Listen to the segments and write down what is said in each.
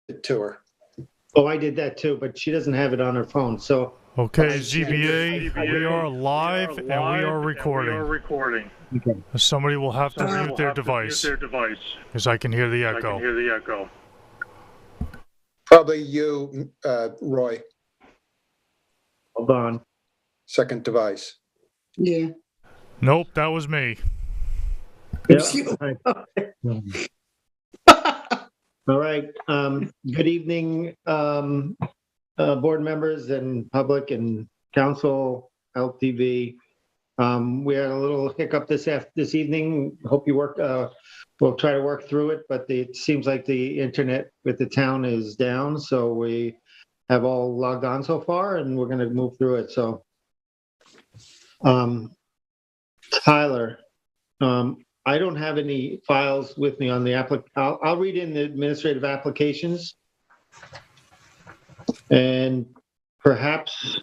it to her. Oh, I did that too, but she doesn't have it on her phone. So, Okay, ZBA, we are live and we are recording. okay. Somebody will have to mute their device because I can hear the echo. Probably you, Roy, Hold on. second device. Yeah. Nope, that was me. Yep. You. All right. Good evening, board members and public and council, LTV. We had a little hiccup this evening. Hope you work. We'll try to work through it, but it seems like the internet with the town is down, so we have all logged on so far, and we're going to move through it. So, Tyler, I don't have any files with me on the I'll read in the administrative applications, and perhaps.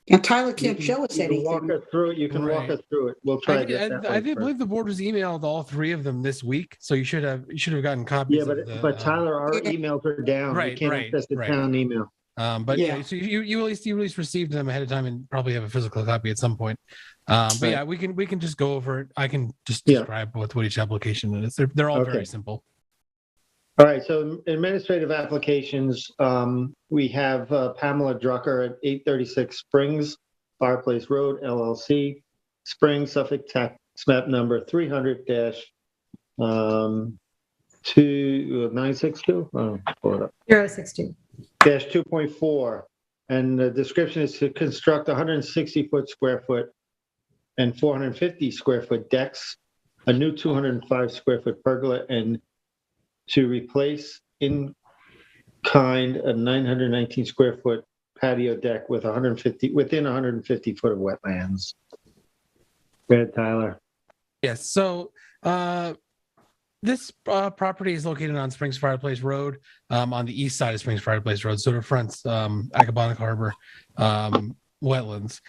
And Tyler can't show us You can walk anything. us through it. You can walk us through it. We'll try to get that. I believe the board was emailed all three of them this week, so you should have gotten copies. Yeah, but Tyler, our emails are down. We can't access the town email. But yeah, so you at least received them ahead of time and probably have a physical copy at some point. But yeah, we can just go over it. I can just describe what each application is. They're all very simple. All right, so administrative applications, we have Pamela Drucker at 836 Springs, Fireplace Road, LLC, Springs, Suffolk, tax map number 300-2962. Oh, pull it up. 062. Dash 2.4, and the description is to construct 160 square foot and 450 square foot decks, a new 205 square foot pergola, and to replace in kind a 919 square foot patio deck with 150 foot of wetlands. Go ahead, Tyler. Yes. So this property is located on Springs Fireplace Road, on the east side of Springs Fireplace Road, so it fronts Accabonac Harbor wetlands.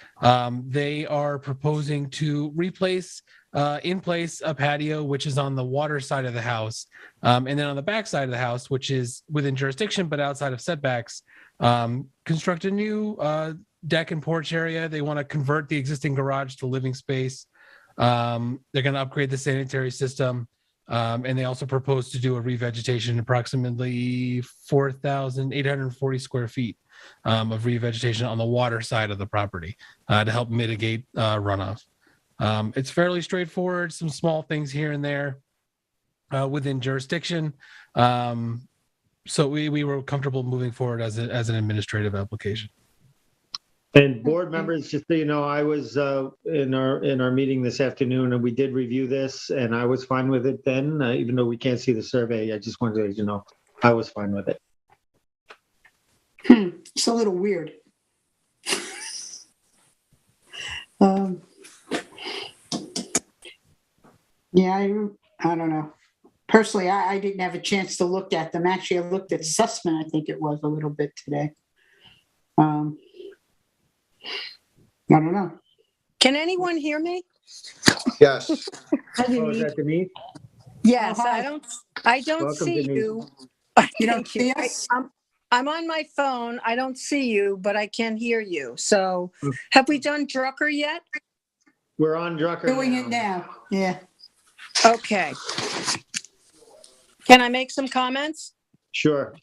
They are proposing to replace in place a patio, which is on the water side of the house. And then on the back side of the house, which is within jurisdiction but outside of setbacks, construct a new deck and porch area. They want to convert the existing garage to living space. They're going to upgrade the sanitary system. And they also propose to do a revegetation, approximately 4,840 square feet of revegetation on the water side of the property to help mitigate runoff. It's fairly straightforward, some small things here and there within jurisdiction. So we were comfortable moving forward as an administrative application. And board members, just so you know, I was in our meeting this afternoon, and we did review this, and I was fine with it then, even though we can't see the survey. I just wanted to let you know I was fine with it. It's a little weird. Yeah, I don't know. Personally, I didn't have a chance to look at them. Actually, I looked at Sussman, I think it was a little bit today. I don't know. Can anyone hear me? Yes. Oh, is that Denise? Yes, Oh, hi. I don't Welcome, see Denise. you. You don't Thank you. see us? I'm on my phone. I don't see you, but I can hear you. So have we done Drucker yet? We're on Drucker Doing it now. Yeah. Okay. Can I make some comments? Sure.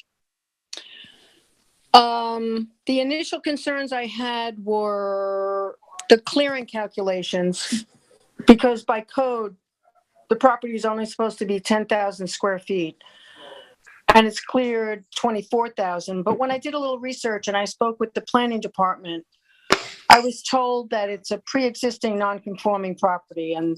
The initial concerns I had were the clearing calculations, because by code, the property is only supposed to be 10,000 square feet, and it's cleared 24,000. But when I did a little research and I spoke with the planning department, I was told that it's a pre-existing non-conforming property, and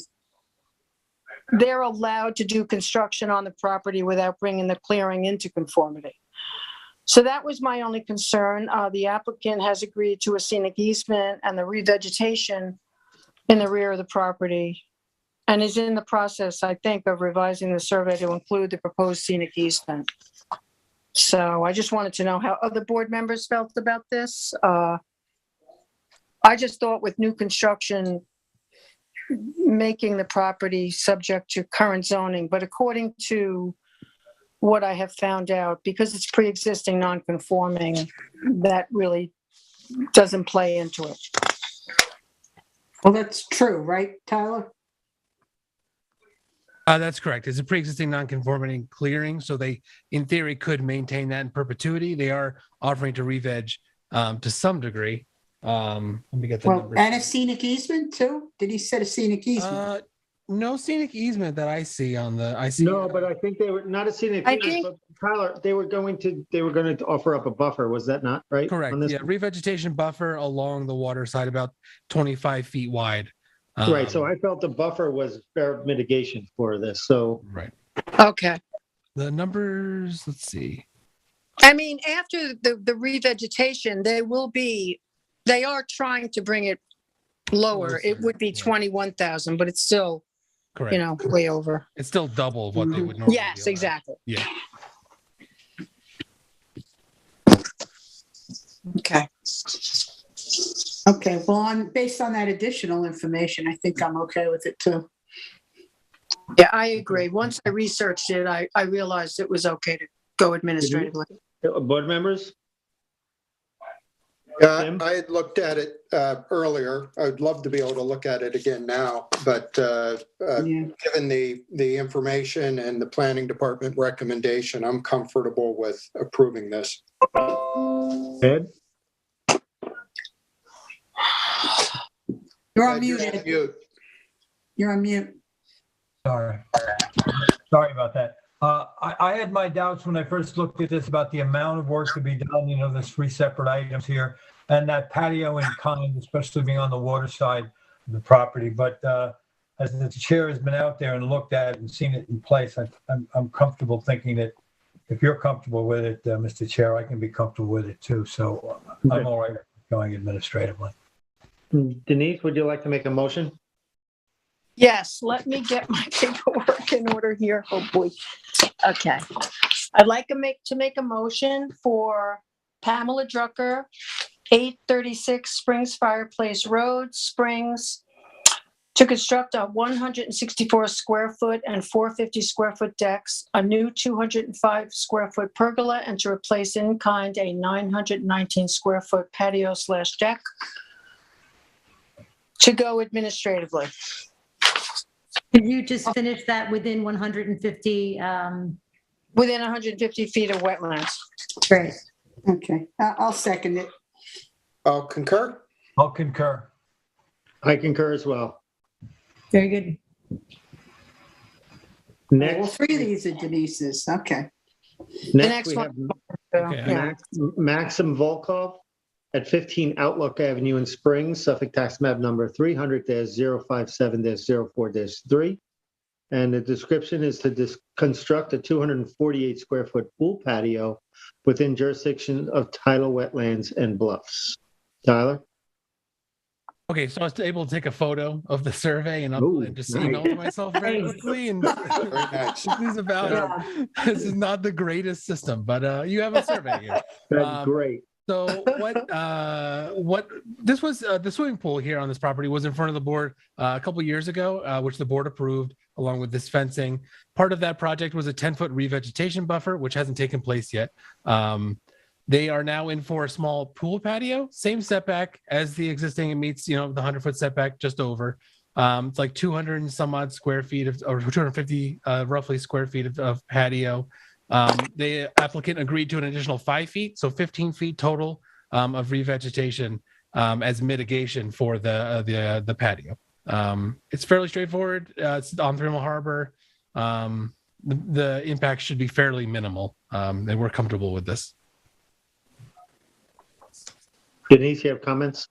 they're allowed to do construction on the property without bringing the clearing into conformity. So that was my only concern. The applicant has agreed to a scenic easement and the revegetation in the rear of the property, and is in the process, I think, of revising the survey to include the proposed scenic easement. So I just wanted to know how other board members felt about this. I just thought with new construction, making the property subject to current zoning, but according to what I have found out, because it's pre-existing non-conforming, that really doesn't play into it. Well, that's true, right, Tyler? That's correct. It's a pre-existing non-conforming clearing, so they, in theory, could maintain that in perpetuity. They are offering to re-veg to some degree. Let me get the Well, numbers. and a scenic easement too? Did he set a scenic easement? No scenic easement that I see on the. I see. No, but I think they were not a scenic. I think- but Tyler, they were going to offer up a buffer. Was that not right? Correct. On this Yeah, one? revegetation buffer along the water side, about 25 feet wide. Right. So I felt the buffer was fair mitigation for this. So Right. Okay. The numbers. Let's see. I mean, after the revegetation, they are trying to bring it lower. It would be Yeah. 21,000, but it's still, Correct. way over. It's still double what they would normally. Yes, be allowed. exactly. Yeah. Okay. Okay, well, based on that additional information, I think I'm okay with it too. Yeah, I agree. Once I researched it, I realized it was okay to go administratively. board members, Yeah, Tim? I had looked at it earlier. I'd love to be able to look at it again now, but Yeah. given the information and the planning department recommendation, I'm comfortable with approving this. Ed, You're on Ed, mute, you're on Ed. mute. You're on mute. Sorry. Sorry about that. I had my doubts when I first looked at this about the amount of work to be done, there's 3 separate items here, and that patio in kind, especially being on the water side of the property. But as the chair has been out there and looked at it and seen it in place, I'm comfortable thinking that if you're comfortable with it, Mr. Chair, I can be comfortable with it too. So I'm all right with going administratively. Denise, would you like to make a motion? Yes, let me get my paperwork in order here. Oh, boy. Okay. I'd like to make a motion for Pamela Drucker, 836 Springs Fireplace Road, Springs, to construct a 164 square foot and 450 square foot decks, a new 205 square foot pergola, and to replace in kind a 919 square foot patio/deck to go administratively. Could you just finish that within 150? Within 150 feet of wetlands. Great. Okay, I'll second it. I'll concur. I'll concur. I concur as well. Very good. Well, Next, 3 of these are Denise's. Okay. next we one- have Okay. Yeah. Maxim Volkov at 15 Outlook Avenue in Springs, Suffolk Tax Map number 300-057-04-3. And the description is to construct a 248 square foot pool patio within jurisdiction of tidal wetlands and bluffs. Tyler? Okay, so I was able to take a photo of the survey and Ooh, just nice. email it myself very Nice. quickly. And Very nice. this is about. This is not the greatest system, but you have a survey here. That's great. So what this was the swimming pool here on this property was in front of the board a couple years ago, which the board approved along with this fencing. Part of that project was a 10-foot revegetation buffer, which hasn't taken place yet. They are now in for a small pool patio, same setback as the existing. It meets, the 100-foot setback just over. It's like 200 and some odd square feet or 250 roughly square feet of patio. The applicant agreed to an additional 5 feet, so 15 feet total of revegetation as mitigation for the patio. It's fairly straightforward. It's on Thermal Harbor. The impact should be fairly minimal, and we're comfortable with this. Denise, you have comments?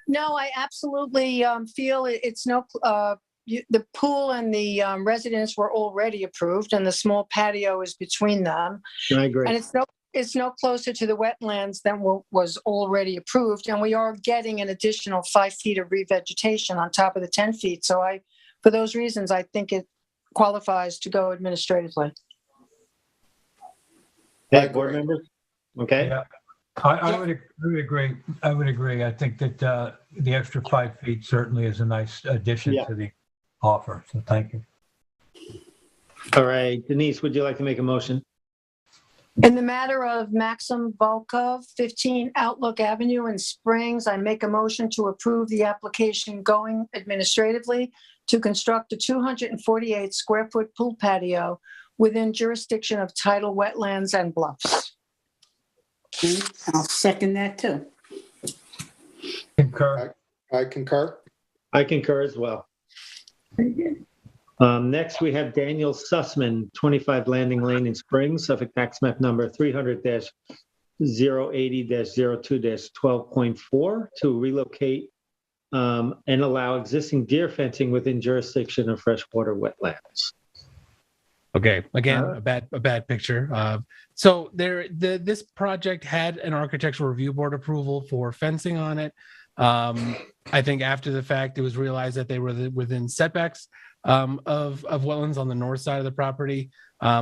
No, I absolutely feel it's the pool and the residence were already approved, and the small patio is between them. I agree. And it's no closer to the wetlands than was already approved, and we are getting an additional 5 feet of revegetation on top of the 10 feet. So for those reasons, I think it qualifies to go administratively. Hey, board members? Okay. Yeah. I would agree. I would agree. I think that the extra 5 feet certainly is a nice addition Yeah. to the offer. So thank you. All right, Denise, would you like to make a motion? In the matter of Maxim Volkov, 15 Outlook Avenue in Springs, I make a motion to approve the application going administratively to construct a 248 square foot pool patio within jurisdiction of tidal wetlands and bluffs. Okay, I'll second that too. Concur. I concur. I concur as well. Very good. Next, we have Daniel Sussman, 25 Landing Lane in Springs, Suffolk Tax Map Number 300-080-02-12.4 to relocate and allow existing deer fencing within jurisdiction of freshwater wetlands. Okay, again, a bad picture. So this project had an architectural review board approval for fencing on it. I think after the fact, it was realized that they were within setbacks of wetlands on the north side of the property.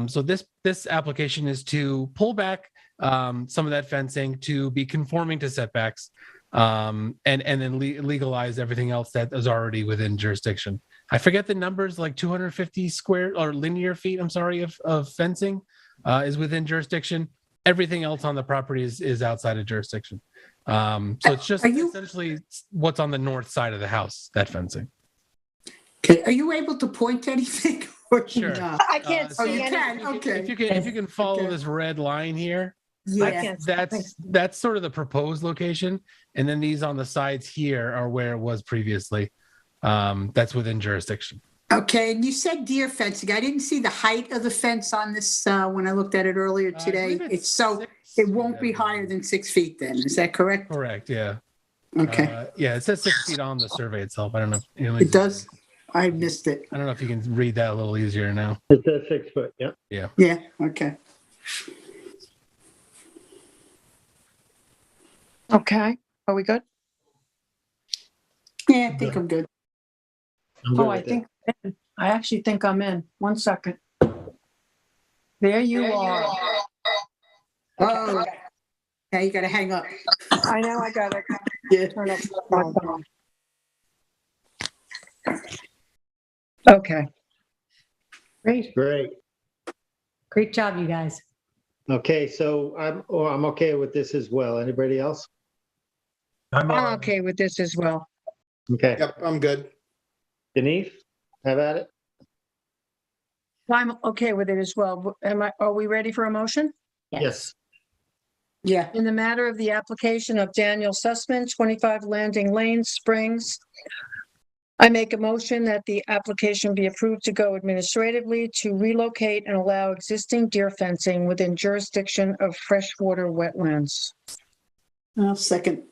So this application is to pull back some of that fencing to be conforming to setbacks, and then legalize everything else that is already within jurisdiction. I forget the numbers, like 250 square or linear feet, I'm sorry, of fencing is within jurisdiction. Everything else on the property is outside of jurisdiction. So it's just essentially what's on the north side of the house, that fencing. Okay, are you able to point to anything? Or Sure. no? I can't Oh, see you anything. can, okay. If you can follow Okay. this red line here, Yeah, that's sort of the proposed location, and then these on the sides here are where it was previously. That's within jurisdiction. okay, and you said deer fencing. I didn't see the height of the fence on this when I looked at it earlier I today. believe It's so, 6 it won't be feet, I higher believe. than 6 feet then, is that correct? Correct. Yeah. Okay, Yeah. It says 6 feet on the survey itself. I don't know. it does? I missed it. I don't know if you can read that a little easier now. It says 6 foot, yeah. Yeah, okay. Okay, are we good? Yeah, I think I'm good. I'm good Oh, I with think, I actually think I'm in. 1 second. There you are. Oh, now you gotta hang up. I know, I got it. Yeah. Turn up my phone. Okay. Great, it. Great. great job, you guys. Okay, so I'm okay with this as well. Anybody else? I'm all I'm right. okay with this as well. Okay, Yep, I'm good. Denise, have at it. I'm okay with it as well. Are we ready for a motion? Yes. Yeah, In the matter of the application of Daniel Sussman, 25 Landing Lane, Springs, I make a motion that the application be approved to go administratively to relocate and allow existing deer fencing within jurisdiction of freshwater wetlands. I'll second.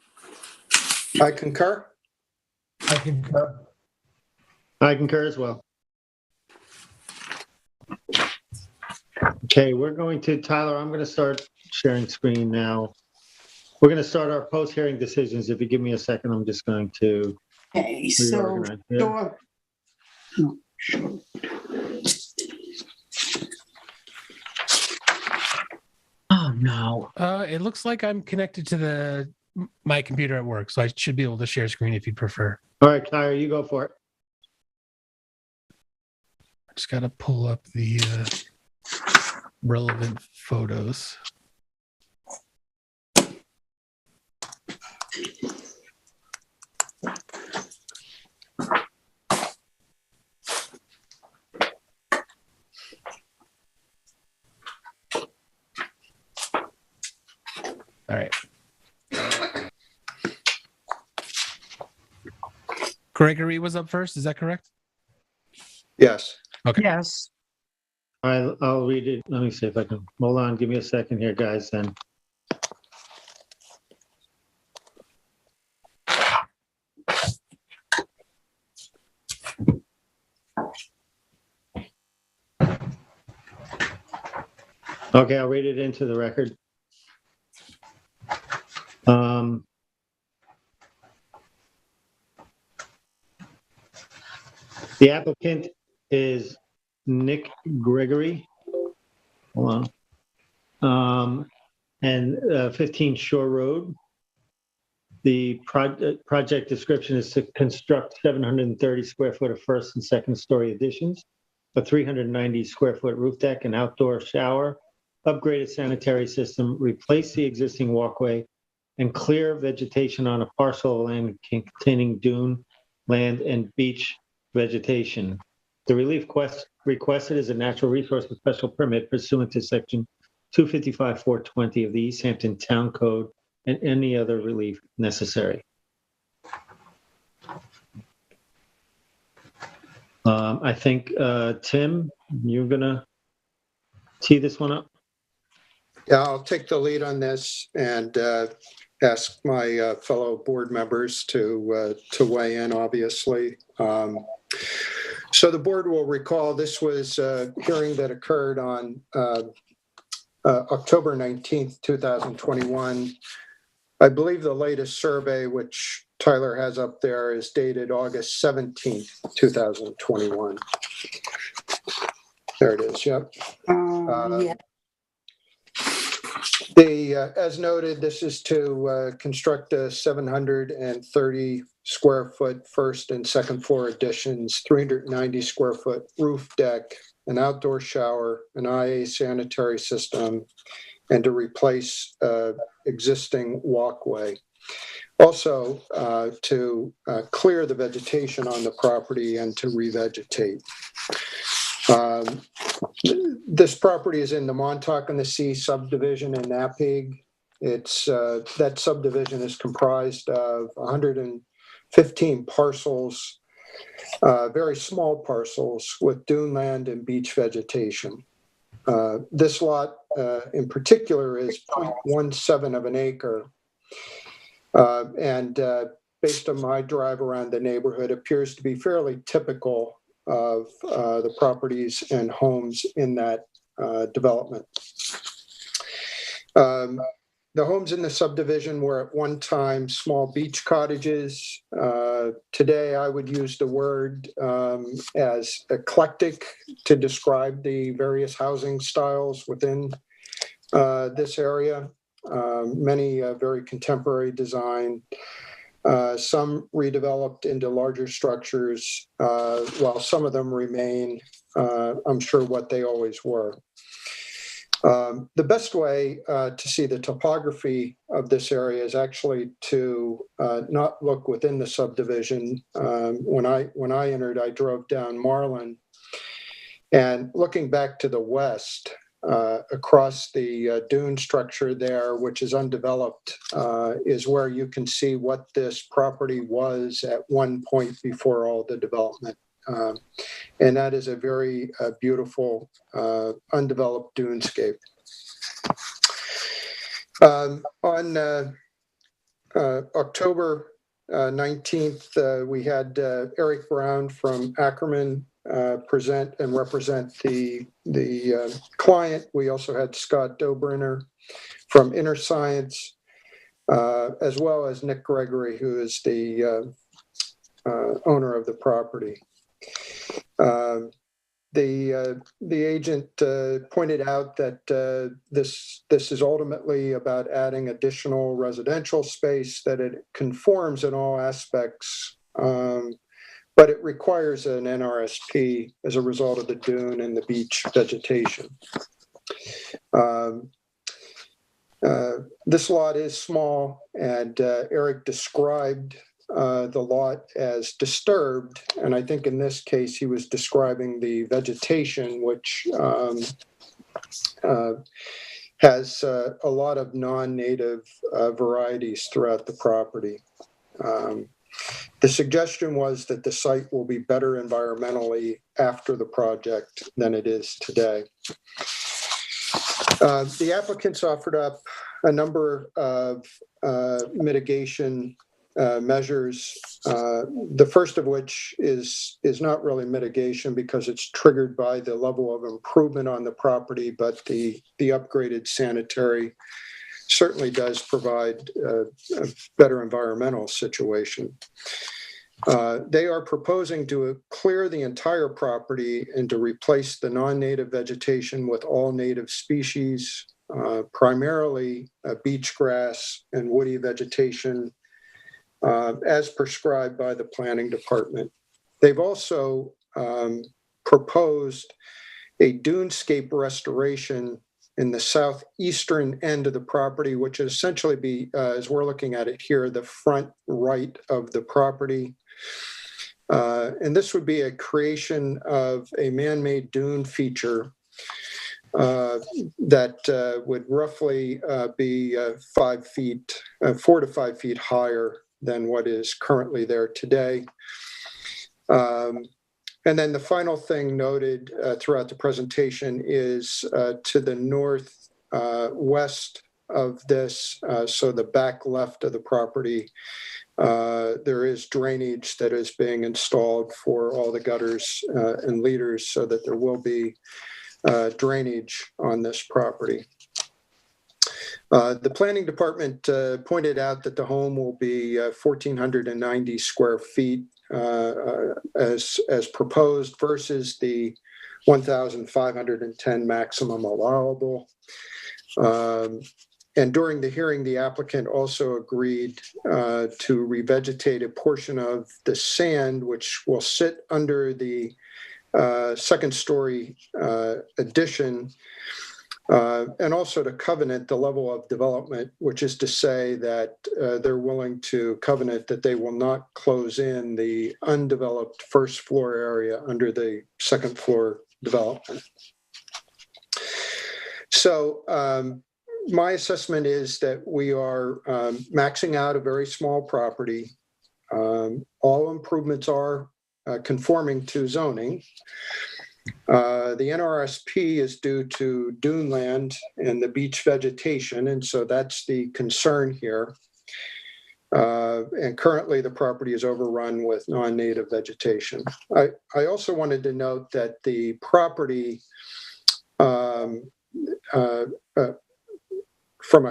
I concur. I concur. I concur as well. Okay, we're going to, Tyler, I'm going to start sharing screen now. We're going to start our post-hearing decisions. If you give me a second, I'm just going to Okay, so, reorganize here. sure. Oh, sure. Oh, no. It looks like I'm connected to my computer at work, so I should be able to share screen if you'd prefer. All right, Tyler, you go for it. I just got to pull up the relevant photos. All right. Gregory was up first. Is that correct? Yes. Yes. I'll read it. Let me see if I can, hold on, give me a second here, guys, then. Okay, I'll read it into the record. The applicant is Nick Gregory. Hold on. And 15 Shore Road. The project description is to construct 730 square foot of first and second story additions a 390 square foot roof deck, an outdoor shower, upgraded sanitary system, replace the existing walkway, and clear vegetation on a parcel of land containing dune land and beach vegetation. The relief requested is a natural resource with special permit pursuant to section 255-420 of the East Hampton Town Code and any other relief necessary. I think, Tim, you're gonna tee this one up? Yeah, I'll take the lead on this and ask my fellow board members to weigh in, obviously. So the board will recall this was a hearing that occurred on October 19th, 2021. I believe the latest survey, which Tyler has up there, is dated August 17th, 2021. There it is, yep. Yeah. As noted, this is to construct a 730 square foot first and second floor additions, 390 square foot roof deck, an outdoor shower, an IA sanitary system, and to replace existing walkway. Also, to clear the vegetation on the property and to revegetate. This property is in the Montauk-on-the-Sea subdivision in Napeague. It's that subdivision is comprised of 115 parcels, very small parcels with dune land and beach vegetation. This lot in particular is 0.17 of an acre, and based on my drive around the neighborhood, appears to be fairly typical of the properties and homes in that development. The homes in the subdivision were at one time small beach cottages. Today, I would use the word as eclectic to describe the various housing styles within this area. Many very contemporary design. Some redeveloped into larger structures, while some of them remain, I'm sure, what they always were. The best way to see the topography of this area is actually to not look within the subdivision. When I entered, I drove down Marlin, and looking back to the west, across the dune structure there, which is undeveloped, is where you can see what this property was at one point before all the development. And that is a very beautiful undeveloped dunescape. On October 19th, we had Eric Brown from Ackerman present and represent the client. We also had Scott Dobrinner from Inner Science, as well as Nick Gregory, who is the owner of the property. The agent pointed out that this is ultimately about adding additional residential space, that it conforms in all aspects, but it requires an NRSP as a result of the dune and the beach vegetation. This lot is small, and Eric described the lot as disturbed, and I think in this case he was describing the vegetation, which has a lot of non-native varieties throughout the property. The suggestion was that the site will be better environmentally after the project than it is today. The applicants offered up a number of mitigation measures, the first of which is not really mitigation because it's triggered by the level of improvement on the property, but the upgraded sanitary certainly does provide a better environmental situation. They are proposing to clear the entire property and to replace the non-native vegetation with all native species, primarily beach grass and woody vegetation, as prescribed by the planning department. They've also proposed a dunescape restoration in the southeastern end of the property, which would essentially be, as we're looking at it here, the front right of the property. And this would be a creation of a man-made dune feature that would roughly be 5 feet, 4 to 5 feet higher than what is currently there today. And then the final thing noted throughout the presentation is to the north west of this, so the back left of the property, there is drainage that is being installed for all the gutters and leaders so that there will be drainage on this property. The planning department pointed out that the home will be 1,490 square feet as proposed versus the 1,510 maximum allowable. And during the hearing, the applicant also agreed to revegetate a portion of the sand, which will sit under the second story addition, and also to covenant the level of development, which is to say that they're willing to covenant that they will not close in the undeveloped first floor area under the second floor development. So my assessment is that we are maxing out a very small property. All improvements are conforming to zoning. The Nrsp is due to dune land and the beach vegetation, and so that's the concern here. And currently the property is overrun with non-native vegetation. I also wanted to note that the property from a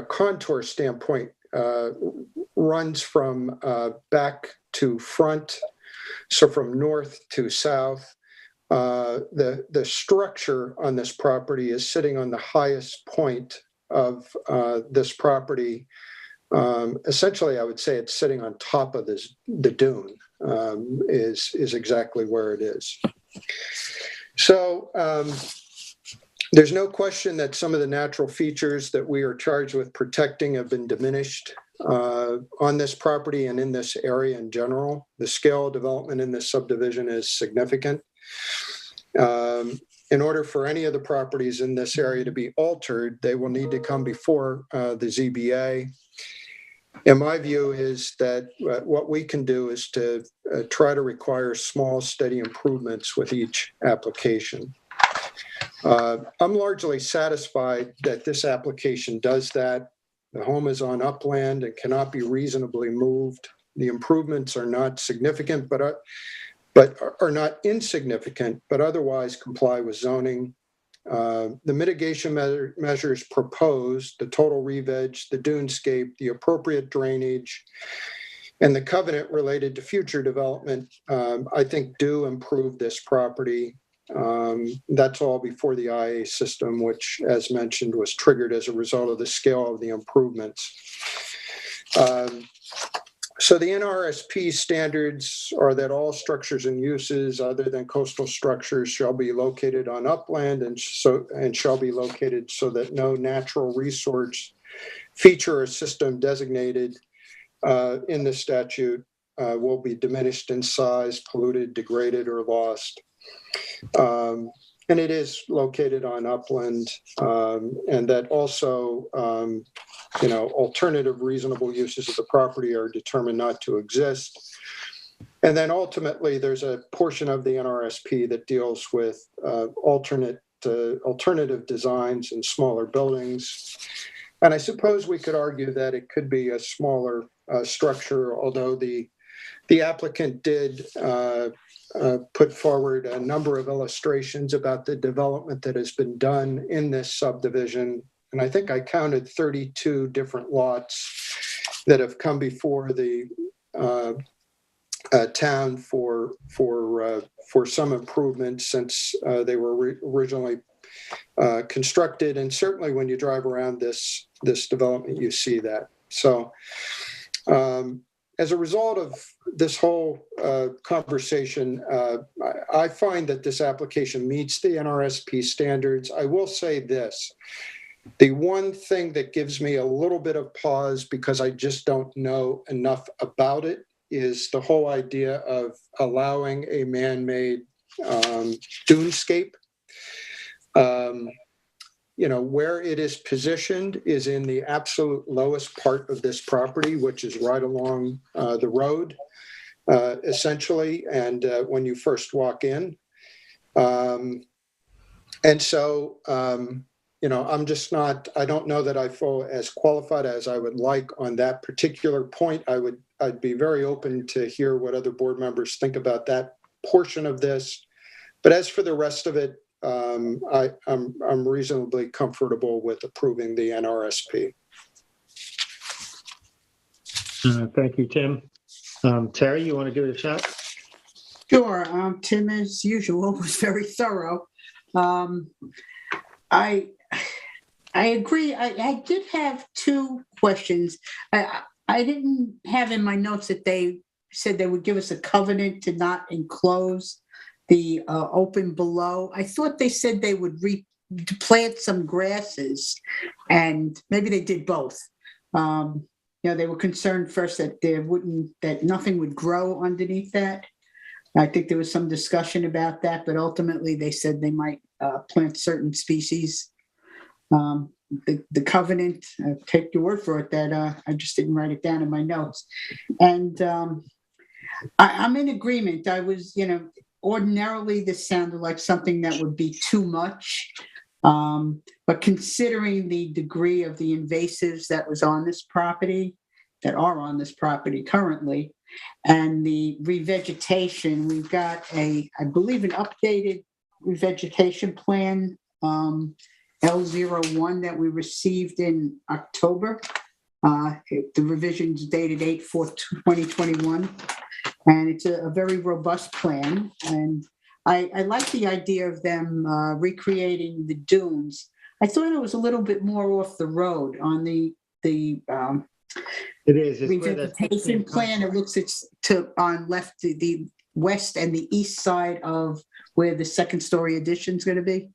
contour standpoint runs from back to front, so from north to south. The structure on this property is sitting on the highest point of this property. Essentially, I would say it's sitting on top of the dune is exactly where it is. So there's no question that some of the natural features that we are charged with protecting have been diminished on this property and in this area in general. The scale of development in this subdivision is significant. In order for any of the properties in this area to be altered, they will need to come before the ZBA. And my view is that what we can do is to try to require small, steady improvements with each application. I'm largely satisfied that this application does that. The home is on upland and cannot be reasonably moved. The improvements are not significant, but are not insignificant, but otherwise comply with zoning. The mitigation measures proposed, the total re-veg, the dunescape, the appropriate drainage, and the covenant related to future development, I think do improve this property. That's all before the IA system, which, as mentioned, was triggered as a result of the scale of the improvements. So the Nrsp standards are that all structures and uses other than coastal structures shall be located on upland and shall be located so that no natural resource feature or system designated in the statute will be diminished in size, polluted, degraded, or lost. And it is located on upland, and that also, alternative reasonable uses of the property are determined not to exist. And then ultimately, there's a portion of the Nrsp that deals with alternative designs and smaller buildings. And I suppose we could argue that it could be a smaller structure, although the applicant did put forward a number of illustrations about the development that has been done in this subdivision. And I think I counted 32 different lots that have come before the town for some improvements since they were originally constructed. And certainly when you drive around this development, you see that. So as a result of this whole conversation, I find that this application meets the NRSP standards. I will say this. The one thing that gives me a little bit of pause, because I just don't know enough about it, is the whole idea of allowing a man-made dunescape. Where it is positioned is in the absolute lowest part of this property, which is right along the road, essentially, and when you first walk in. And so, I'm just not, I don't know that I feel as qualified as I would like on that particular point. I'd be very open to hear what other board members think about that portion of this. But as for the rest of it, I'm reasonably comfortable with approving the NRSP. Thank you, Tim. Terry, you want to give it a shot? Sure. Tim, as usual, was very thorough. I agree. I did have two questions. I didn't have in my notes that they said they would give us a covenant to not enclose the open below. I thought they said they would plant some grasses, and maybe they did both. They were concerned first that nothing would grow underneath that. I think there was some discussion about that, but ultimately they said they might plant certain species. The covenant, take your word for it, that I just didn't write it down in my notes. And I'm in agreement. I was, ordinarily this sounded like something that would be too much. But considering the degree of the invasives that are on this property currently, and the revegetation, we've got I believe an updated revegetation plan, L01, that we received in October. The revision's dated 8/4/2021, and it's a very robust plan. And I like the idea of them recreating the dunes. I thought it was a little bit more off the road on the It is. It's revegetation plan. It looks on left the west and the east side of where the second story addition is going to be.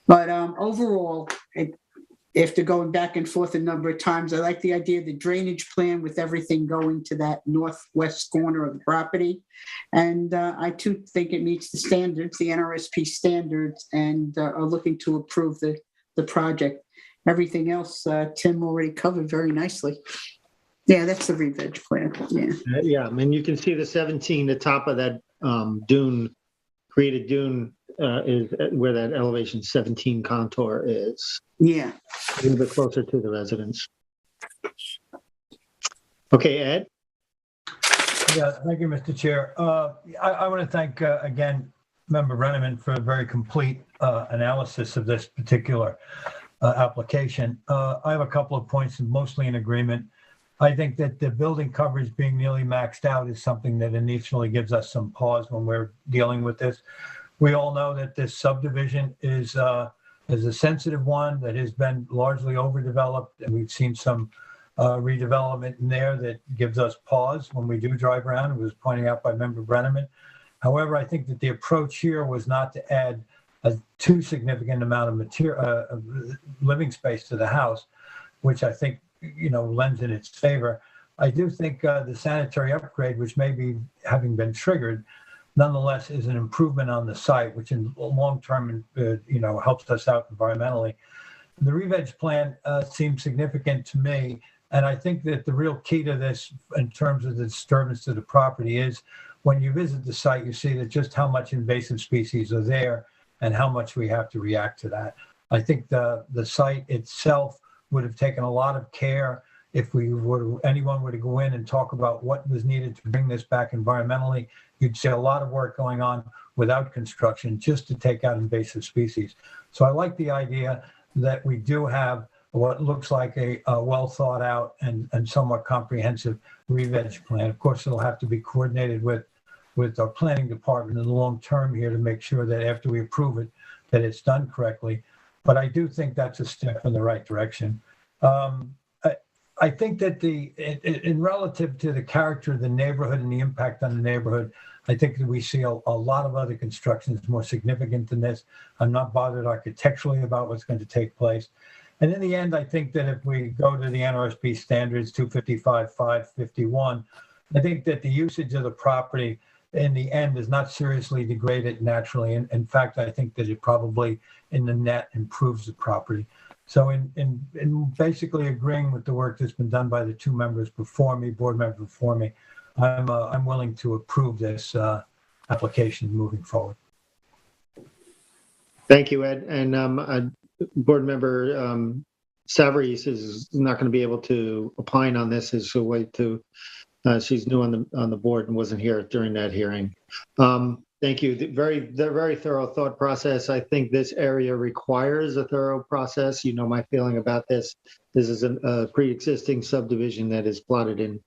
But overall, after going back and forth a number of times, I like the idea of the drainage plan with everything going to that northwest corner of the property. And I too think it meets the standards, the NRSP standards, and are looking to approve the project. Everything else, Tim already covered very nicely. Yeah, that's the re-veg plan. Yeah. Yeah, I mean, you can see the top of that created dune is where that elevation 17 contour is. Yeah. A little bit closer to the residence. Okay, Ed? Yeah, thank you, Mr. Chair. I want to thank, again, Member Brenneman for a very complete analysis of this particular application. I have a couple of points, mostly in agreement. I think that the building coverage being nearly maxed out is something that initially gives us some pause when we're dealing with this. We all know that this subdivision is a sensitive one that has been largely overdeveloped, and we've seen some redevelopment in there that gives us pause when we do drive around. It was pointed out by Member Brenneman. However, I think that the approach here was not to add a too significant amount of material, living space to the house, which I think lends in its favor. I do think the sanitary upgrade, which may be having been triggered, nonetheless is an improvement on the site, which in long term, helps us out environmentally. The re-veg plan seems significant to me, and I think that the real key to this, in terms of the disturbance to the property, is when you visit the site, you see that just how much invasive species are there and how much we have to react to that. I think the site itself would have taken a lot of care if anyone were to go in and talk about what was needed to bring this back environmentally. You'd see a lot of work going on without construction just to take out invasive species. So I like the idea that we do have what looks like a well thought out and somewhat comprehensive re-veg plan. Of course, it'll have to be coordinated with our planning department in the long term here to make sure that after we approve it, that it's done correctly. But I do think that's a step in the right direction. I think that in relative to the character of the neighborhood and the impact on the neighborhood, I think that we see a lot of other constructions more significant than this. I'm not bothered architecturally about what's going to take place. And in the end, I think that if we go to the Nrsp standards 255, 551, I think that the usage of the property in the end is not seriously degraded naturally. And in fact, I think that it probably in the net improves the property. So in basically agreeing with the work that's been done by the two members before me, board member before me, I'm willing to approve this application moving forward. Thank you, Ed. And board member Savarese is not going to be able to opine on this. Is a way to she's new on the board and wasn't here during that hearing. Thank you. The very thorough thought process. I think this area requires a thorough process. You know my feeling about this. This is a pre-existing subdivision that is plotted in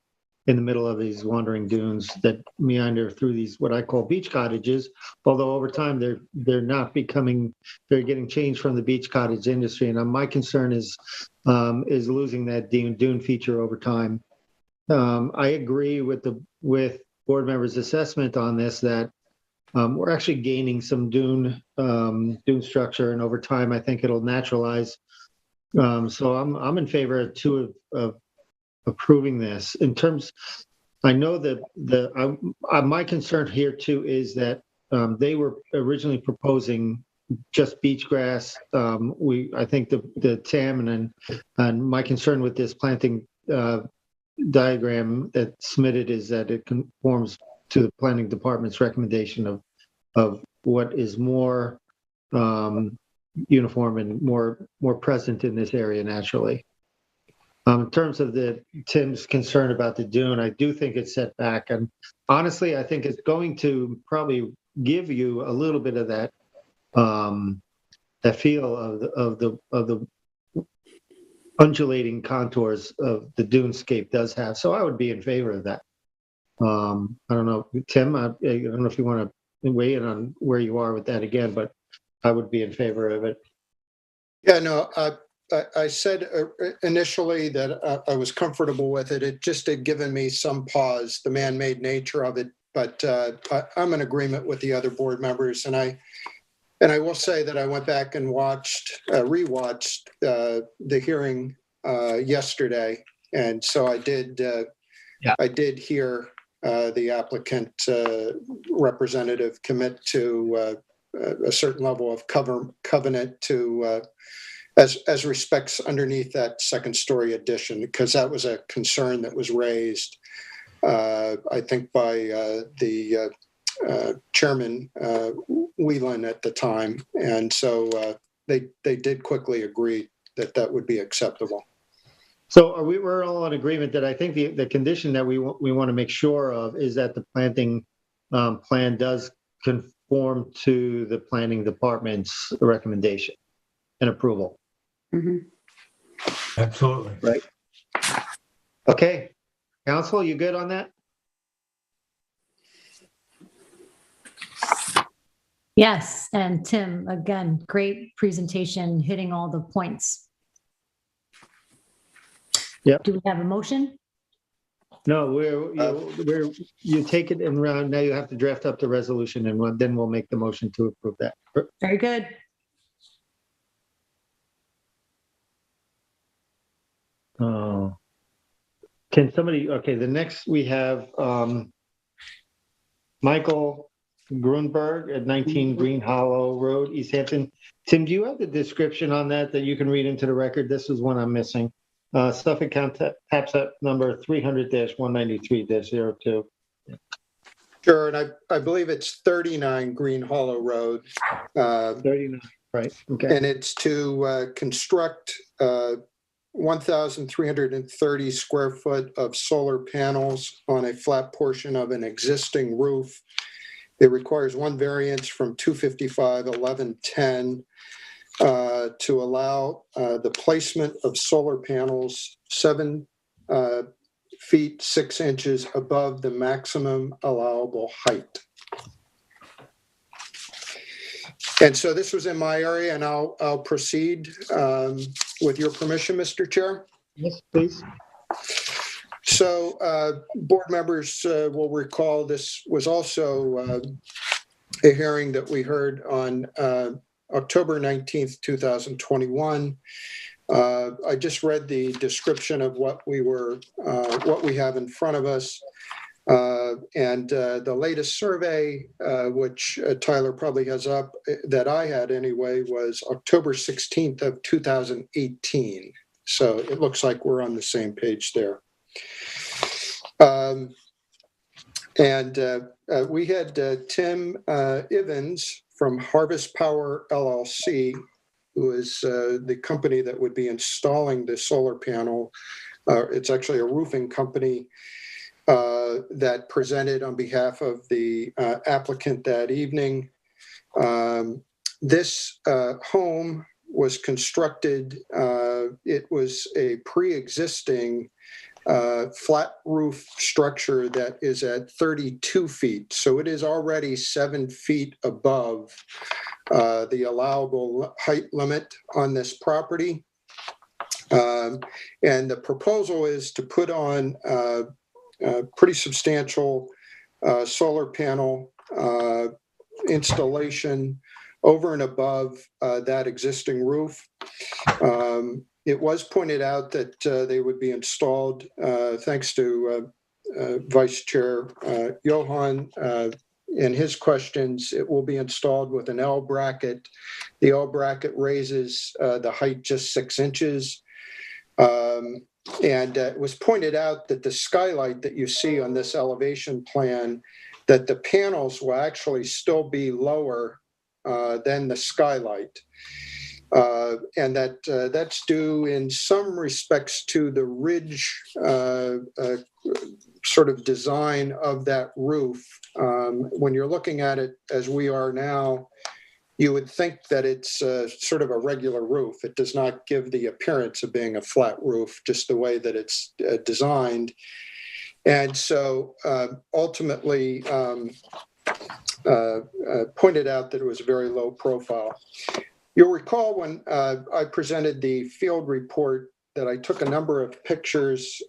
the middle of these wandering dunes that meander through these what I call beach cottages. Although over time they're getting changed from the beach cottage industry. And my concern is losing that dune feature over time. I agree with board members' assessment on this that we're actually gaining some dune structure, and over time I think it'll naturalize. So I'm in favor of approving this. In terms, I know that my concern here too is that they were originally proposing just beach grass. I think the TAM and my concern with this planting diagram that's submitted is that it conforms to the planning department's recommendation of what is more uniform and more present in this area naturally. In terms of Tim's concern about the dune, I do think it's set back, and honestly, I think it's going to probably give you a little bit of that feel of the undulating contours of the dunescape does have. So I would be in favor of that. I don't know, Tim, I don't know if you want to weigh in on where you are with that again, but I would be in favor of it. Yeah, no, I said initially that I was comfortable with it. It just had given me some pause, the man-made nature of it. But I'm in agreement with the other board members, and I will say that I went back and rewatched the hearing yesterday, and so I did. I did hear the applicant representative commit to a certain level of covenant to. As respects underneath that second story addition, because that was a concern that was raised, I think, by the chairman Whelan at the time, and so they did quickly agree that would be acceptable. So we're all in agreement that I think the condition that we want to make sure of is that the planting plan does conform to the planning department's recommendation and approval. Mhm. Absolutely. Right. Okay. Council, you good on that? Yes, and Tim, again, great presentation, hitting all the points. Yeah. Do we have a motion? No, you take it and now you have to draft up the resolution, and then we'll make the motion to approve that. Very good. Oh, can somebody, okay, the next we have Michael Greenberg at 19 Green Hollow Road, East Hampton. Tim, do you have the description on that you can read into the record? This is one I'm missing. Suffolk County tax number 300-193-02. Sure, and I believe it's 39 Green Hollow Road. 39, right, okay. And it's to construct 1,330 square foot of solar panels on a flat portion of an existing roof. It requires one variance from 255-1110 to allow the placement of solar panels 7 feet 6 inches above the maximum allowable height. And so this was in my area, and I'll proceed with your permission, Mr. Chair. Yes, please. Board members will recall this was also a hearing that we heard on October 19th, 2021. I just read the description of what we have in front of us. And the latest survey, which Tyler probably has up, that I had anyway, was October 16th of 2018. So it looks like we're on the same page there. We had Tim Ivins from Harvest Power LLC, who is the company that would be installing the solar panel. It's actually a roofing company that presented on behalf of the applicant that evening. This home was constructed, it was a pre-existing flat roof structure that is at 32 feet. So it is already 7 feet above the allowable height limit on this property. And the proposal is to put on a pretty substantial solar panel installation over and above that existing roof. It was pointed out that they would be installed, thanks to Vice Chair Johan in his questions, it will be installed with an L bracket. The L bracket raises the height just 6 inches. And it was pointed out that the skylight that you see on this elevation plan, that the panels will actually still be lower than the skylight. And that's due in some respects to the ridge sort of design of that roof. When you're looking at it as we are now, you would think that it's sort of a regular roof. It does not give the appearance of being a flat roof, just the way that it's designed. And so ultimately pointed out that it was very low profile. You'll recall when I presented the field report that I took a number of pictures.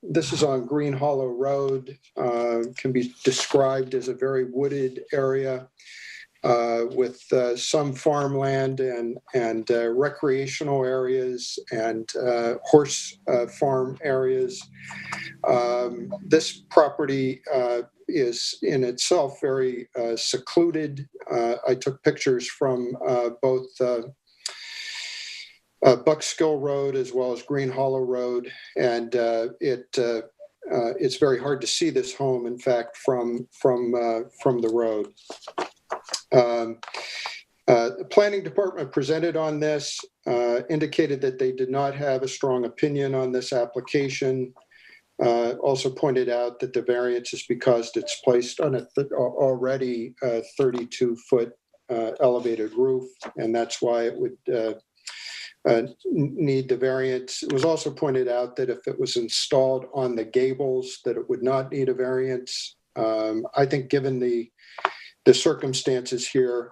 This is on Green Hollow Road, can be described as a very wooded area with some farmland and recreational areas and horse farm areas. This property is in itself very secluded. I took pictures from both Buckskill Road as well as Green Hollow Road, and it's very hard to see this home, in fact, from the road. The planning department presented on this, indicated that they did not have a strong opinion on this application. Also pointed out that the variance is because it's placed on a already 32-foot elevated roof, and that's why it would need the variance. It was also pointed out that if it was installed on the gables, that it would not need a variance. I think given the circumstances here,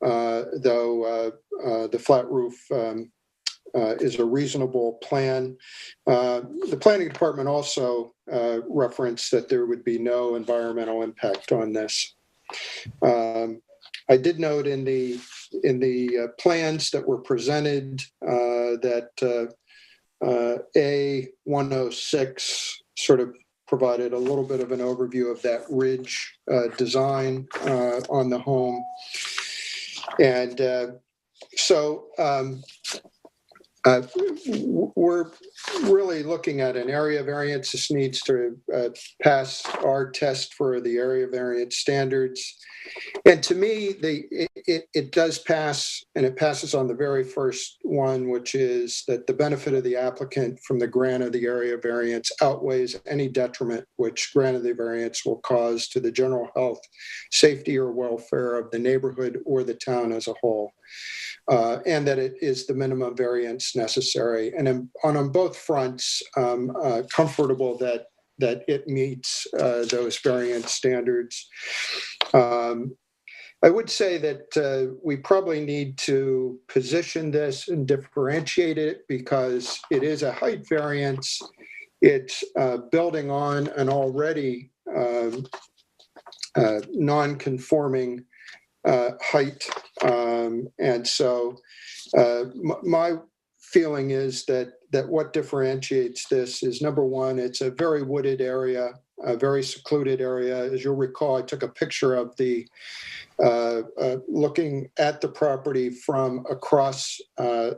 though the flat roof is a reasonable plan. The planning department also referenced that there would be no environmental impact on this. I did note in the plans that were presented that A106 sort of provided a little bit of an overview of that ridge design on the home. And so we're really looking at an area variance. This needs to pass our test for the area variance standards. And to me, it does pass, and it passes on the very first one, which is that the benefit of the applicant from the grant of the area variance outweighs any detriment which grant of the variance will cause to the general health, safety, or welfare of the neighborhood or the town as a whole. And that it is the minimum variance necessary. And on both fronts, comfortable that it meets those variance standards. I would say that we probably need to position this and differentiate it because it is a height variance. it's building on an already non-conforming height. And so my feeling is that what differentiates this is, number one, it's a very wooded area, a very secluded area. As you'll recall, I took a picture of the looking at the property from across a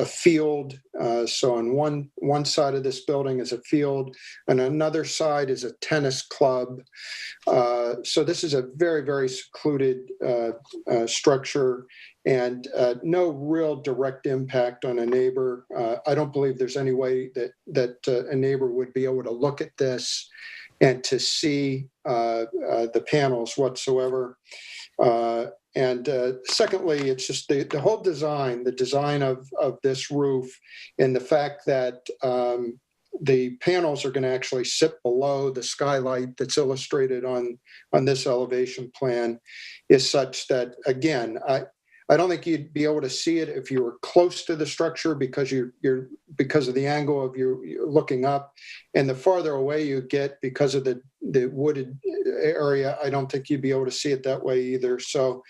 field. So on one side of this building is a field, and another side is a tennis club. So this is a very, very secluded structure, and no real direct impact on a neighbor. I don't believe there's any way that a neighbor would be able to look at this and to see the panels whatsoever. And secondly, it's just the whole design, the design of this roof, and the fact that the panels are going to actually sit below the skylight that's illustrated on this elevation plan is such that, again, I don't think you'd be able to see it if you were close to the structure because because of the angle of you're looking up, and the farther away you get because of the wooded area, I don't think you'd be able to see it that way either. So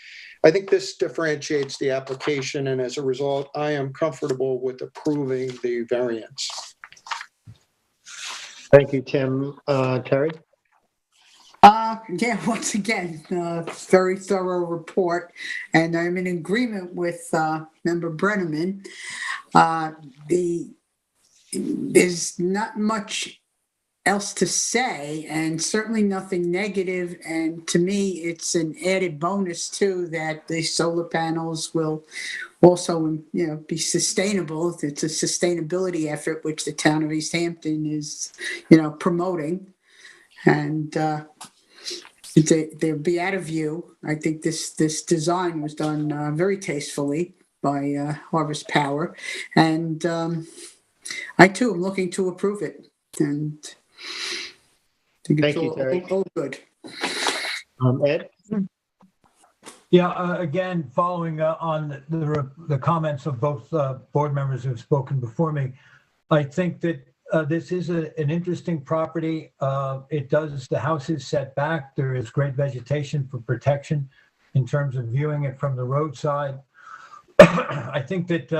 I think this differentiates the application, and as a result, I am comfortable with approving the variance. Thank you, Tim. Terry? Yeah, once again, very thorough report, and I'm in agreement with Member Brenneman. There's not much else to say, and certainly nothing negative. And to me, it's an added bonus too that the solar panels will also, be sustainable. It's a sustainability effort which the town of East Hampton is, promoting, and they'll be out of view. I think this design was done very tastefully by Harvest Power, and I too am looking to approve it, and I think Thank it's you, Terry. all good. Ed? Yeah, again, following on the comments of both board members who have spoken before me, I think that this is an interesting property. The house is set back. There is great vegetation for protection in terms of viewing it from the roadside. I think that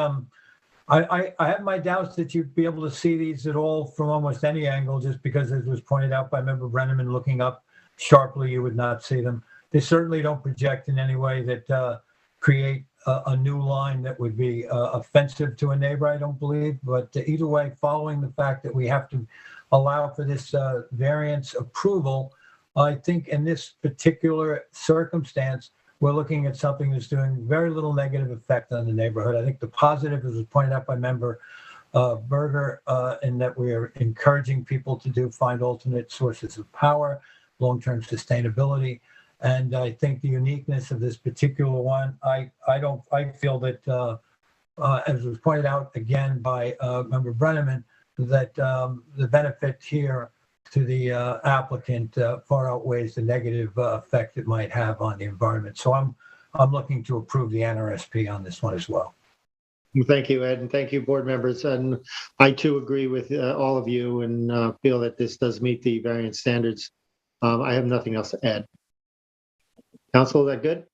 I have my doubts that you'd be able to see these at all from almost any angle, just because, as was pointed out by Member Brenneman, looking up sharply, you would not see them. They certainly don't project in any way that create a new line that would be offensive to a neighbor, I don't believe. But either way, following the fact that we have to allow for this variance approval, I think in this particular circumstance, we're looking at something that's doing very little negative effect on the neighborhood. I think the positive, as was pointed out by Member Berger, in that we are encouraging people to find alternate sources of power, long-term sustainability. And I think the uniqueness of this particular one, I feel that, as was pointed out again by Member Brenneman, that the benefit here to the applicant far outweighs the negative effect it might have on the environment. So I'm looking to approve the Nrsp on this one as well. Thank you, Ed, and thank you, board members. And I too agree with all of you and feel that this does meet the variance standards. I have nothing else to add. Council, is that good?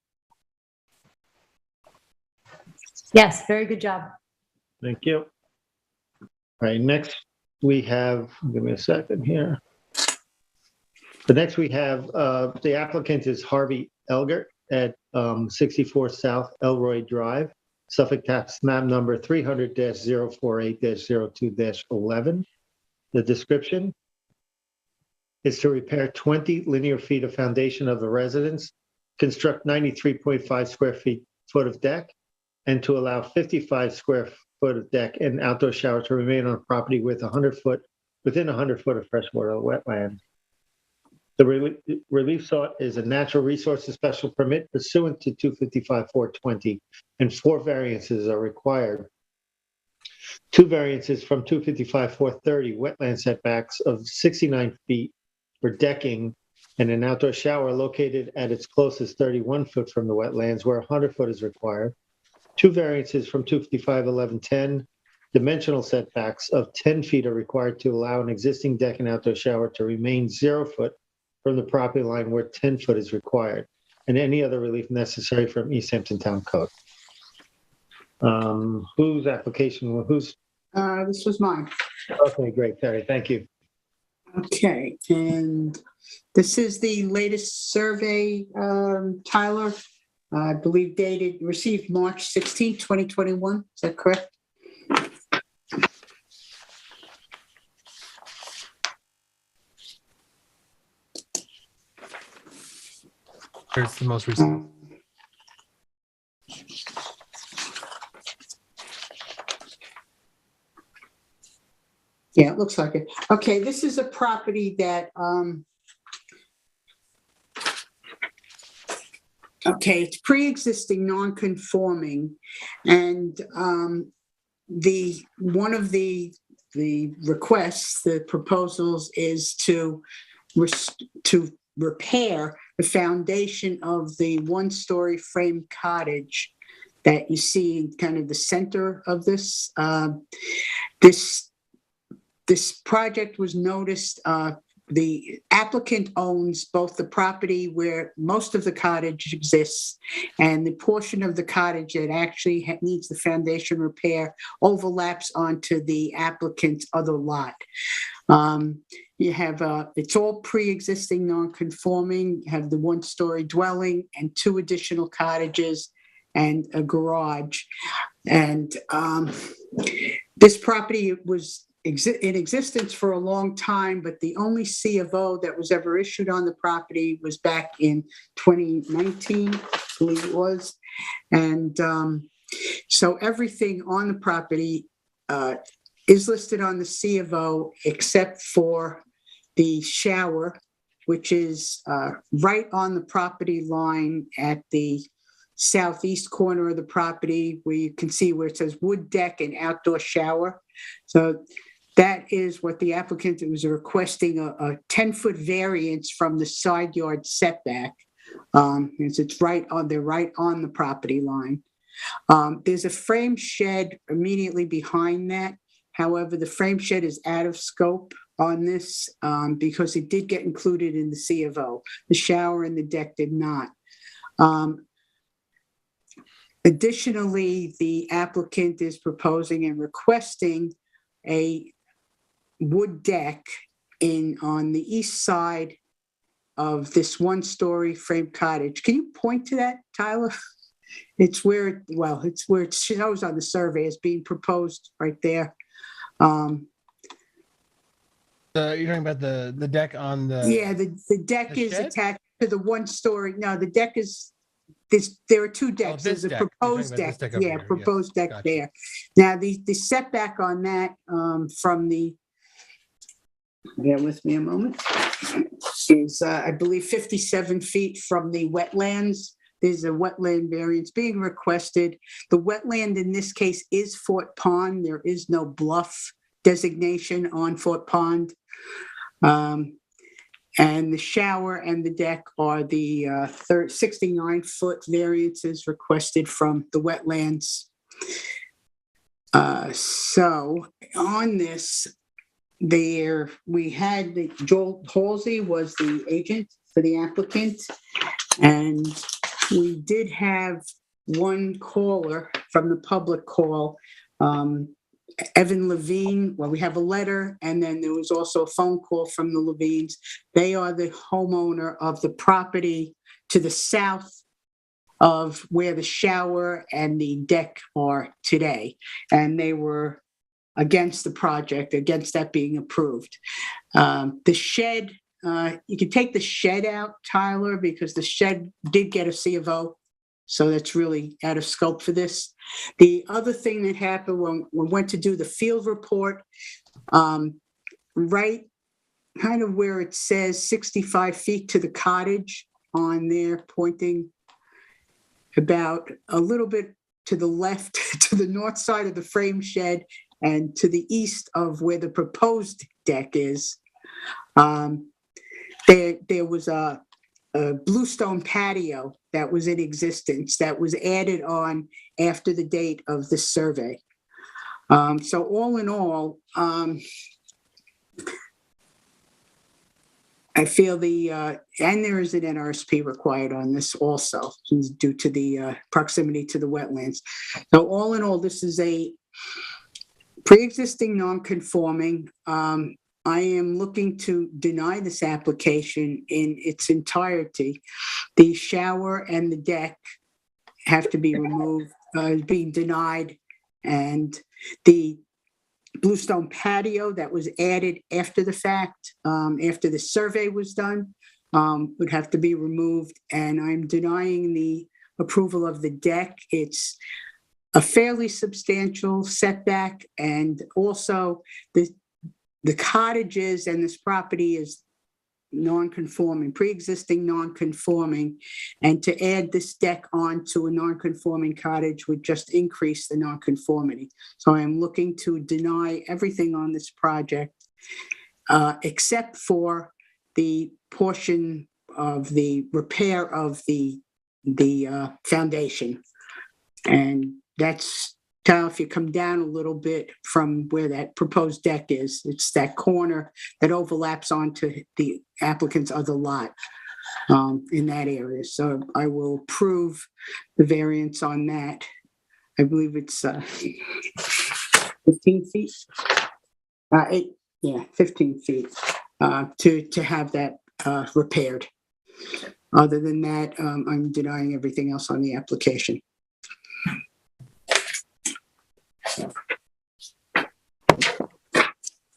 Yes, very good job. Thank you. All right, next we have, give me a second here. The next we have, the applicant is Harvey Elgert at 64 South Elroy Drive, Suffolk Tax Map number 300-048-02-11. The description is to repair 20 linear feet of foundation of the residence, construct 93.5 square foot of deck, and to allow 55 square foot of deck and outdoor shower to remain on a property with within 100 foot of freshwater wetland. The relief sought is a natural resources special permit pursuant to 255-420, and 4 variances are required. 2 variances from 255-430, wetland setbacks of 69 feet for decking and an outdoor shower located at its closest 31 foot from the wetlands where 100 foot is required. 2 variances from 255-1110, dimensional setbacks of 10 feet are required to allow an existing deck and outdoor shower to remain 0 foot from the property line where 10 foot is required, and any other relief necessary from East Hampton Town Code. Whose application, who's, This was mine. okay, great, Terry, thank you. Okay, and this is the latest survey, Tyler. I believe received March 16, 2021. Is that correct? Here's the most recent. Yeah, it looks like it. Okay, this is a property that, okay, it's pre-existing non-conforming, and one of the requests, the proposals is to repair the foundation of the one-story frame cottage that you see in kind of the center of this. This project was noticed. The applicant owns both the property where most of the cottage exists and the portion of the cottage that actually needs the foundation repair overlaps onto the applicant's other lot. You have, it's all pre-existing non-conforming, you have the one-story dwelling and 2 additional cottages and a garage. And this property was in existence for a long time, but the only C of O that was ever issued on the property was back in 2019, I believe it was. And so everything on the property is listed on the C of O except for the shower, which is right on the property line at the southeast corner of the property, where you can see where it says wood deck and outdoor shower. So that is what the applicant was requesting, a 10-foot variance from the side yard setback. It's right on the property line. There's a frame shed immediately behind that. However, the frame shed is out of scope on this because it did get included in the C of O. The shower and the deck did not. Additionally, the applicant is proposing and requesting a wood deck on the east side of this one-story frame cottage. Can you point to that, Tyler? It's where it shows on the survey as being proposed right there. You're talking about the deck on the... Yeah, the deck is shed? attached to the one-story. No, the deck is... There are 2 decks. this There's a deck. You're proposed talking about deck. this deck over Yeah, here. proposed Yes. deck Gotcha. there. Now, the setback on that from the... Bear with me a moment. Is, I believe, 57 feet from the wetlands. There's a wetland variance being requested. The wetland in this case is Fort Pond. There is no bluff designation on Fort Pond. And the shower and the deck are the 69-foot variances requested from the wetlands. So on this, we had Joel Halsey was the agent for the applicant, and we did have one caller from the public call, Evan Levine. Well, we have a letter, and then there was also a phone call from the Levines. They are the homeowner of the property to the south of where the shower and the deck are today, and they were against the project, against that being approved. The shed, you can take the shed out, Tyler, because the shed did get a C of O. So that's really out of scope for this. The other thing that happened when we went to do the field report, right kind of where it says 65 feet to the cottage on there, pointing about a little bit to the left, to the north side of the frame shed and to the east of where the proposed deck is. There was a bluestone patio that was in existence that was added on after the date of this survey. So all in all, I feel and there is an NRSP required on this also due to the proximity to the wetlands. So all in all, this is a pre-existing non-conforming. I am looking to deny this application in its entirety. The shower and the deck have to be removed, being denied, and the bluestone patio that was added after the fact, after the survey was done, would have to be removed, and I'm denying the approval of the deck. It's a fairly substantial setback, and also the cottages and this property is non-conforming, pre-existing non-conforming, and to add this deck onto a non-conforming cottage would just increase the non-conformity. So I am looking to deny everything on this project, except for the portion of the repair of the foundation. And that's, if you come down a little bit from where that proposed deck is, it's that corner that overlaps onto the applicant's other lot in that area. So I will approve the variance on that. I believe it's 15 feet. 15 feet to have that repaired. Other than that, I'm denying everything else on the application.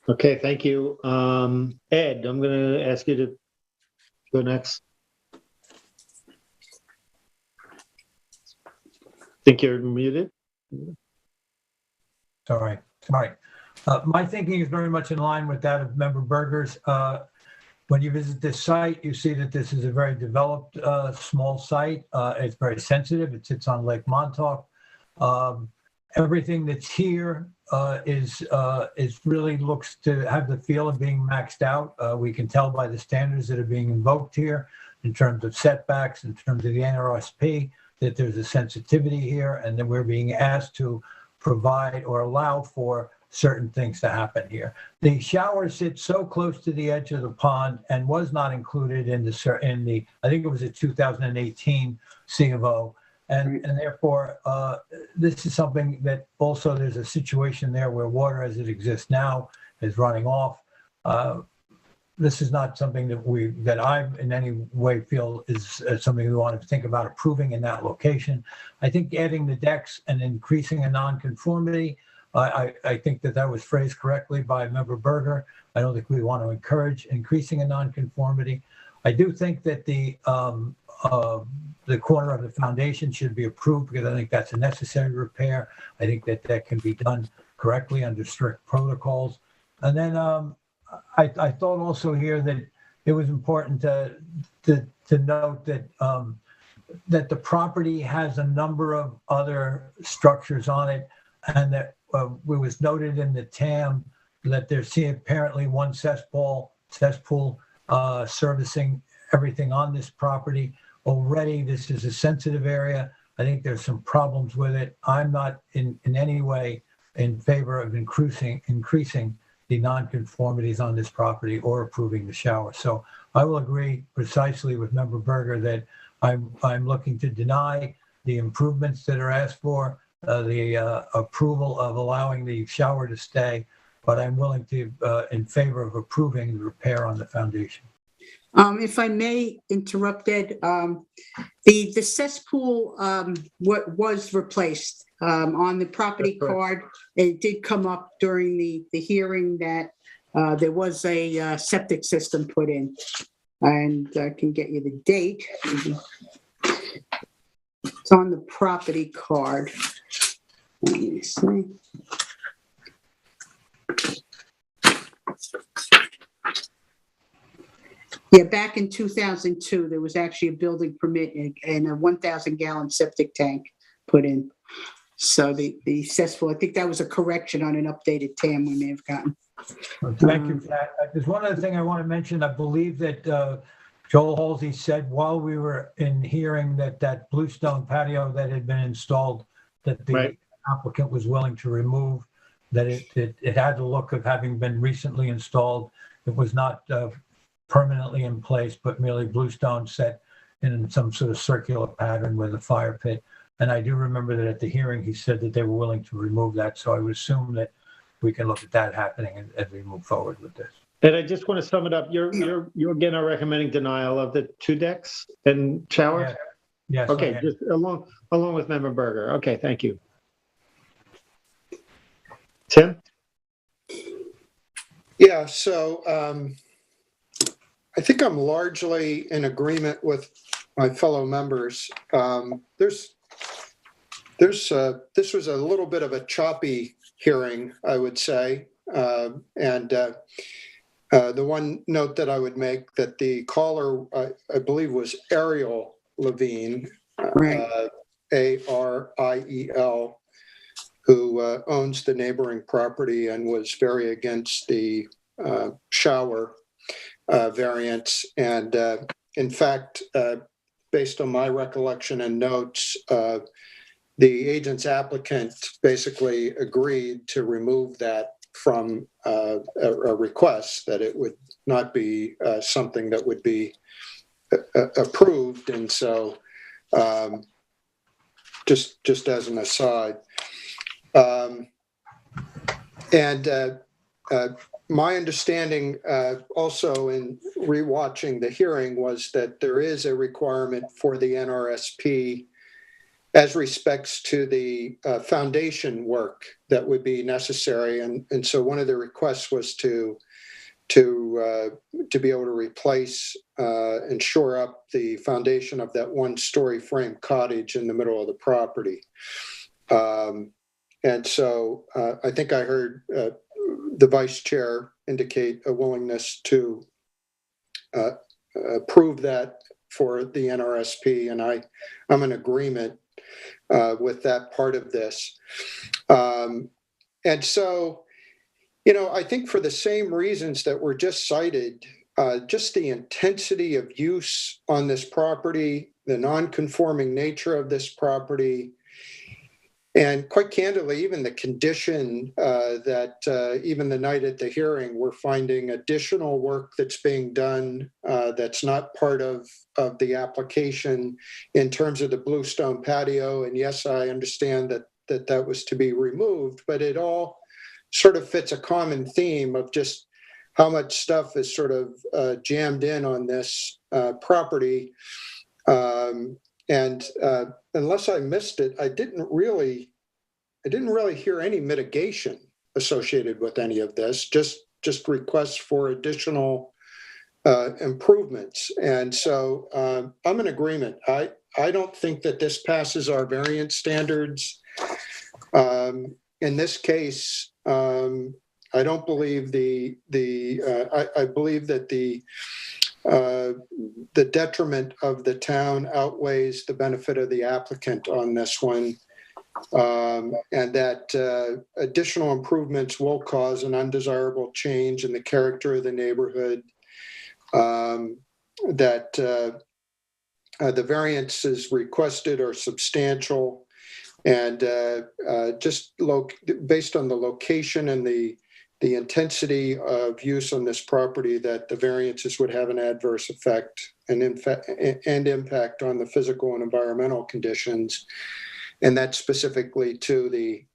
Okay, thank you. Ed, I'm going to ask you to go next. Think you're muted? Sorry. My thinking is very much in line with that of Member Berger's. When you visit this site, you see that this is a very developed small site. It's very sensitive. It sits on Lake Montauk. Everything that's here is really looks to have the feel of being maxed out. We can tell by the standards that are being invoked here in terms of setbacks, in terms of the NRSP, that there's a sensitivity here, and that we're being asked to provide or allow for certain things to happen here. The shower sits so close to the edge of the pond and was not included in the I think it was a 2018 C of O. And therefore, this is something that also there's a situation there where water as it exists now is running off. This is not something that I in any way feel is something we want to think about approving in that location. I think adding the decks and increasing a non-conformity, I think that was phrased correctly by Member Berger. I don't think we want to encourage increasing a non-conformity. I do think that the corner of the foundation should be approved because I think that's a necessary repair. I think that can be done correctly under strict protocols. And then I thought also here that it was important to note that that the property has a number of other structures on it, and that it was noted in the TAM that there's apparently one cesspool servicing everything on this property. Already, this is a sensitive area. I think there's some problems with it. I'm not in any way in favor of increasing the nonconformities on this property or approving the shower. So I will agree precisely with Member Berger that I'm looking to deny the improvements that are asked for, the approval of allowing the shower to stay, but I'm willing to in favor of approving the repair on the foundation. If I may interrupt, Ed, the cesspool what was replaced on the property card. It did come up during the hearing that there was a septic system put in, and I can get you the date. It's on the property card. Let me see. Yeah, back in 2002, there was actually a building permit and a 1,000-gallon septic tank put in. So the cesspool, I think that was a correction on an updated TAM we may have gotten. Thank you for that. There's one other thing I want to mention. I believe that Joel Halsey said while we were in hearing that bluestone patio that had been installed, that the applicant was willing to remove that it had the look of having been recently installed. It was not permanently in place, but merely bluestone set in some sort of circular pattern with a fire pit. And I do remember that at the hearing, he said that they were willing to remove that. So I would assume that we can look at that happening as we move forward with this. And I just want to sum it up. You again are recommending denial of the 2 decks and shower? Yeah. Yes. Okay, just along with Member Berger. Okay, thank you. Tim? Yeah, so I think I'm largely in agreement with my fellow members. This was a little bit of a choppy hearing, I would say. And the one note that I would make that the caller, I believe, was Ariel Levine, Right. Ariel, who owns the neighboring property and was very against the shower variance. And in fact, based on my recollection and notes, the agent's applicant basically agreed to remove that from a request, that it would not be something that would be approved. And so just as an aside, my understanding also in rewatching the hearing was that there is a requirement for the NRSP as respects to the foundation work that would be necessary. And so one of the requests was to be able to replace and shore up the foundation of that 1-story frame cottage in the middle of the property. And so I think I heard the vice chair indicate a willingness to approve that for the NRSP, and I'm in agreement with that part of this. And so, I think for the same reasons that were just cited, just the intensity of use on this property, the non-conforming nature of this property, and quite candidly, even the condition that even the night at the hearing, we're finding additional work that's being done that's not part of the application in terms of the bluestone patio. And yes, I understand that was to be removed, but it all sort of fits a common theme of just how much stuff is sort of jammed in on this property. And unless I missed it, I didn't really hear any mitigation associated with any of this, just requests for additional improvements. And so I'm in agreement. I don't think that this passes our variance standards. In this case, I don't believe I believe that the detriment of the town outweighs the benefit of the applicant on this one, and that additional improvements will cause an undesirable change in the character of the neighborhood, that the variances requested are substantial, and just based on the location and the intensity of use on this property, that the variances would have an adverse effect and impact on the physical and environmental conditions, and that's specifically to the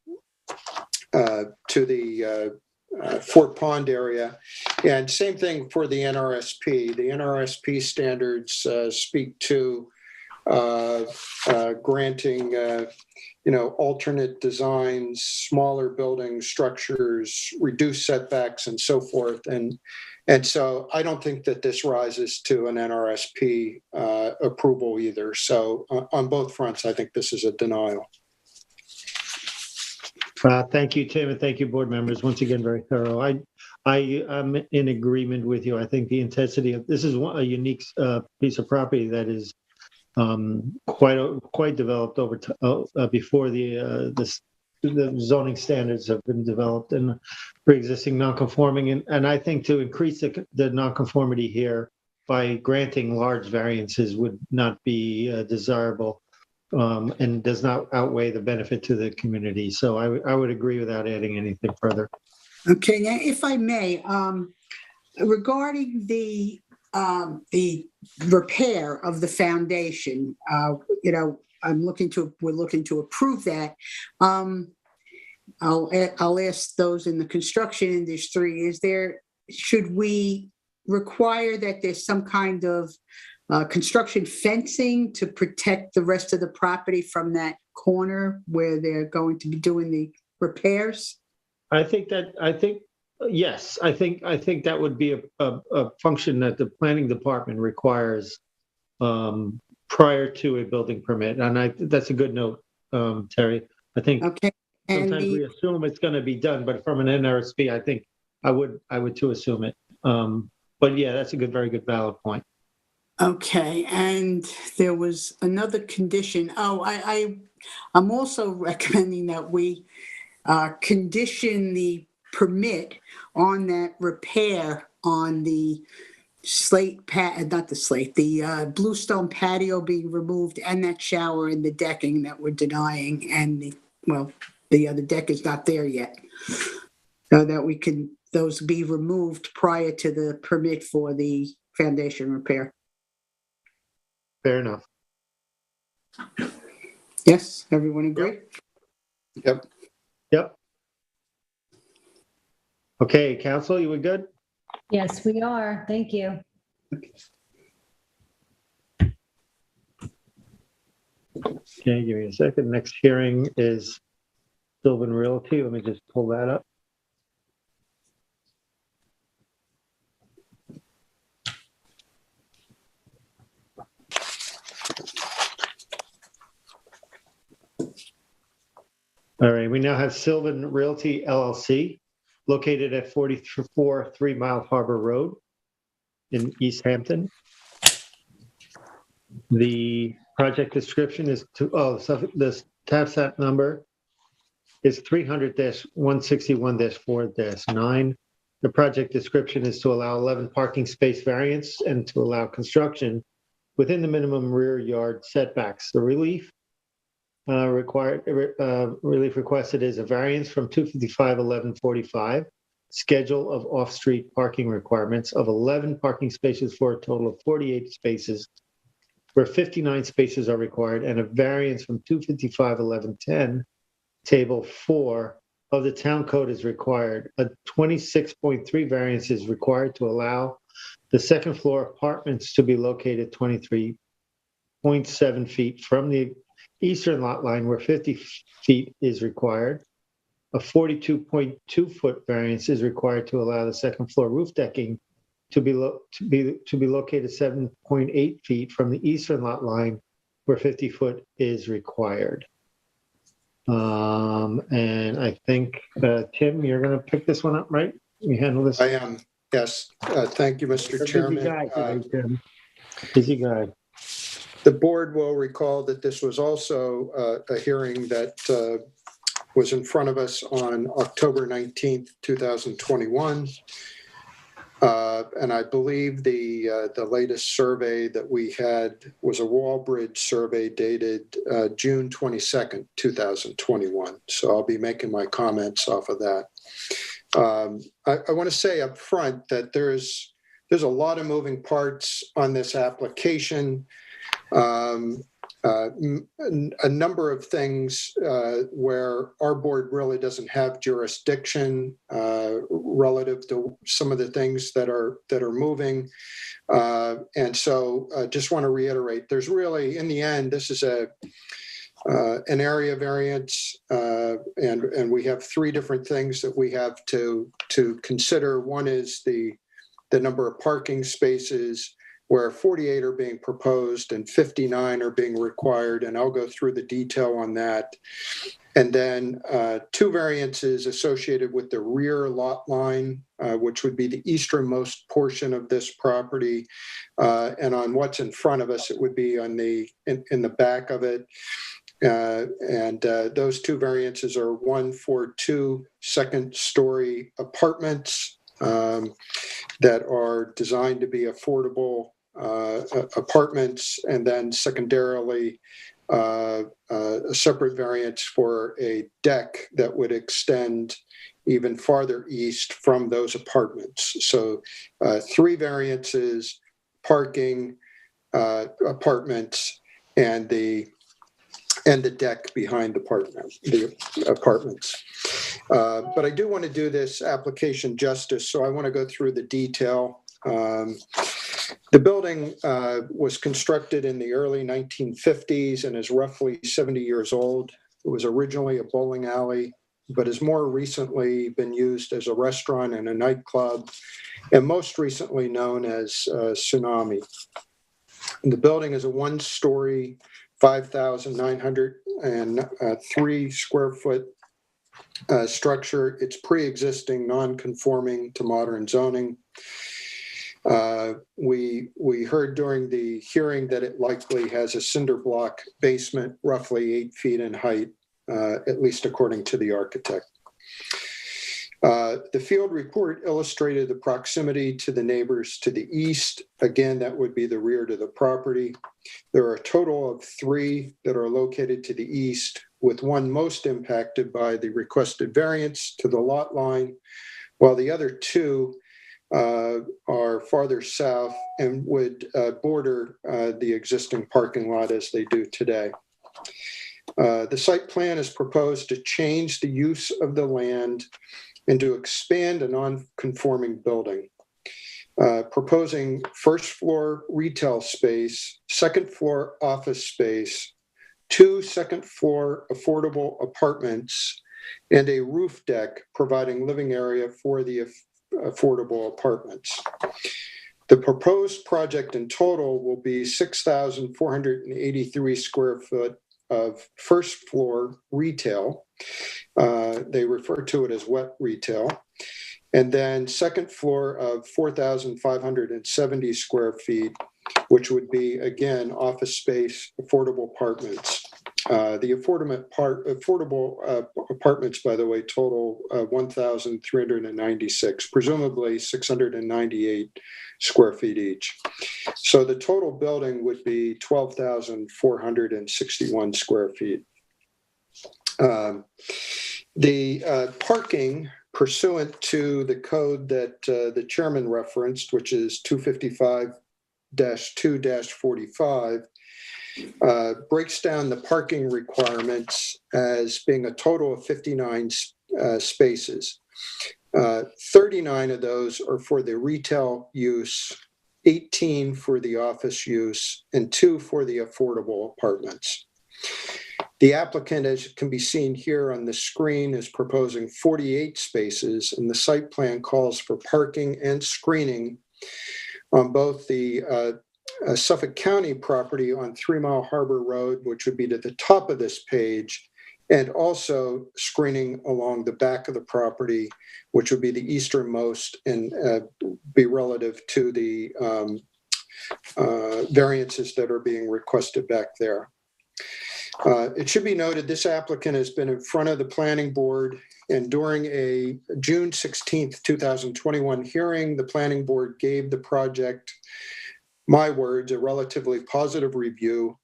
Fort Pond area. And same thing for the NRSP. The NRSP standards speak to granting alternate designs, smaller building structures, reduced setbacks, and so forth. And so I don't think that this rises to an NRSP approval either. So on both fronts, I think this is a denial. Thank you, Tim, and thank you, board members. Once again, very thorough. I'm in agreement with you. I think the intensity of this is a unique piece of property that is quite developed before the zoning standards have been developed and pre-existing non-conforming. And I think to increase the non-conformity here by granting large variances would not be desirable. and does not outweigh the benefit to the community. So I would agree without adding anything further. Okay, now if I may, regarding the repair of the foundation, we're looking to approve that. I'll ask those in the construction industry, should we require that there's some kind of construction fencing to protect the rest of the property from that corner where they're going to be doing the repairs? Yes, I think that would be a function that the planning department requires prior to a building permit. And that's a good note, Terry. I think Okay. sometimes we assume it's going to be done, but from an NRSP, I think I would too assume it. But yeah, that's a very good valid point. Okay, and there was another condition. I'm also recommending that we condition the permit on that repair on the the bluestone patio being removed and that shower and the decking that we're denying, and the other deck is not there yet. So that those be removed prior to the permit for the foundation repair. Fair enough. Yes, everyone agree? Yep. Okay, council, you were good? Yes, we are. Thank you. Okay, give me a second. Next hearing is Sylvan Realty. Let me just pull that up. All right, we now have Sylvan Realty LLC, located at 44 3 Mile Harbor Road in East Hampton. The project description is this TABSAT number is 300-161-4-9. The project description is to allow 11 parking space variance and to allow construction within the minimum rear yard setbacks. The relief requested is a variance from 255-1145 schedule of off-street parking requirements of 11 parking spaces for a total of 48 spaces, where 59 spaces are required, and a variance from 255-1110 table 4 of the town code is required. A 26.3 variance is required to allow the second floor apartments to be located 23.7 feet from the eastern lot line, where 50 feet is required. A 42.2 foot variance is required to allow the second floor roof decking to be located 7.8 feet from the eastern lot line, where 50 foot is required. And I think, Tim, you're going to pick this one up, right? You handle this? I am. Yes. Thank you, Mr. Chairman. Busy guy today, Tim. Busy guy. The board will recall that this was also a hearing that was in front of us on October 19th, 2021. And I believe the latest survey that we had was a Wallbridge survey dated June 22nd, 2021. So I'll be making my comments off of that. I want to say up front that there's a lot of moving parts on this application. A number of things where our board really doesn't have jurisdiction relative to some of the things that are moving, and so just want to reiterate: there's really, in the end, this is an area variance, and we have three different things that we have to consider. One is the number of parking spaces, where 48 are being proposed and 59 are being required, and I'll go through the detail on that. And then two variances associated with the rear lot line, which would be the easternmost portion of this property, and on what's in front of us, it would be on in the back of it. And those two variances are one for two second-story apartments that are designed to be affordable apartments, and then secondarily a separate variance for a deck that would extend even farther east from those apartments. So 3 variances: parking, apartments, and the deck behind the apartments. But I do want to do this application justice, so I want to go through the detail. The building was constructed in the early 1950s and is roughly 70 years old. It was originally a bowling alley, but has more recently been used as a restaurant and a nightclub, and most recently known as Tsunami. And the building is a 1-story, 5,903 square foot structure. It's pre-existing, non-conforming to modern zoning. We heard during the hearing that it likely has a cinder block basement, roughly 8 feet in height, at least according to the architect. The field report illustrated the proximity to the neighbors to the east. Again, that would be the rear to the property. There are a total of 3 that are located to the east, with one most impacted by the requested variance to the lot line, while the other 2 are farther south and would border the existing parking lot as they do today. The site plan is proposed to change the use of the land and to expand a non-conforming building, proposing first floor retail space, second floor office space, 2 second floor affordable apartments, and a roof deck providing living area for the affordable apartments. The proposed project in total will be 6,483 square foot of first floor retail. They refer to it as wet retail. And then second floor of 4,570 square feet, which would be, again, office space, affordable apartments. The affordable apartments, by the way, total 1,396, presumably 698 square feet each. So the total building would be 12,461 square feet. The parking, pursuant to the code that the chairman referenced, which is 255-2-45, breaks down the parking requirements as being a total of 59 spaces. 39 of those are for the retail use, 18 for the office use, and 2 for the affordable apartments. The applicant, as can be seen here on the screen, is proposing 48 spaces, and the site plan calls for parking and screening on both the Suffolk County property on 3 Mile Harbor Road, which would be to the top of this page, and also screening along the back of the property, which would be the easternmost and be relative to the variances that are being requested back there. It should be noted this applicant has been in front of the planning board, and during a June 16th, 2021 hearing, the planning board gave the project, my words, a relatively positive review,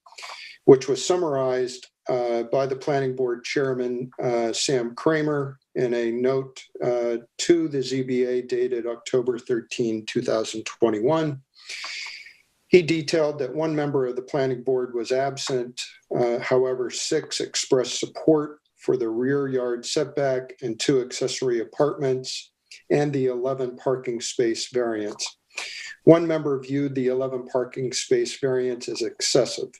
which was summarized by the planning board chairman, Sam Kramer, in a note to the ZBA dated October 13, 2021. He detailed that 1 member of the planning board was absent. However, 6 expressed support for the rear yard setback and 2 accessory apartments and the 11 parking space variance. 1 member viewed the 11 parking space variance as excessive.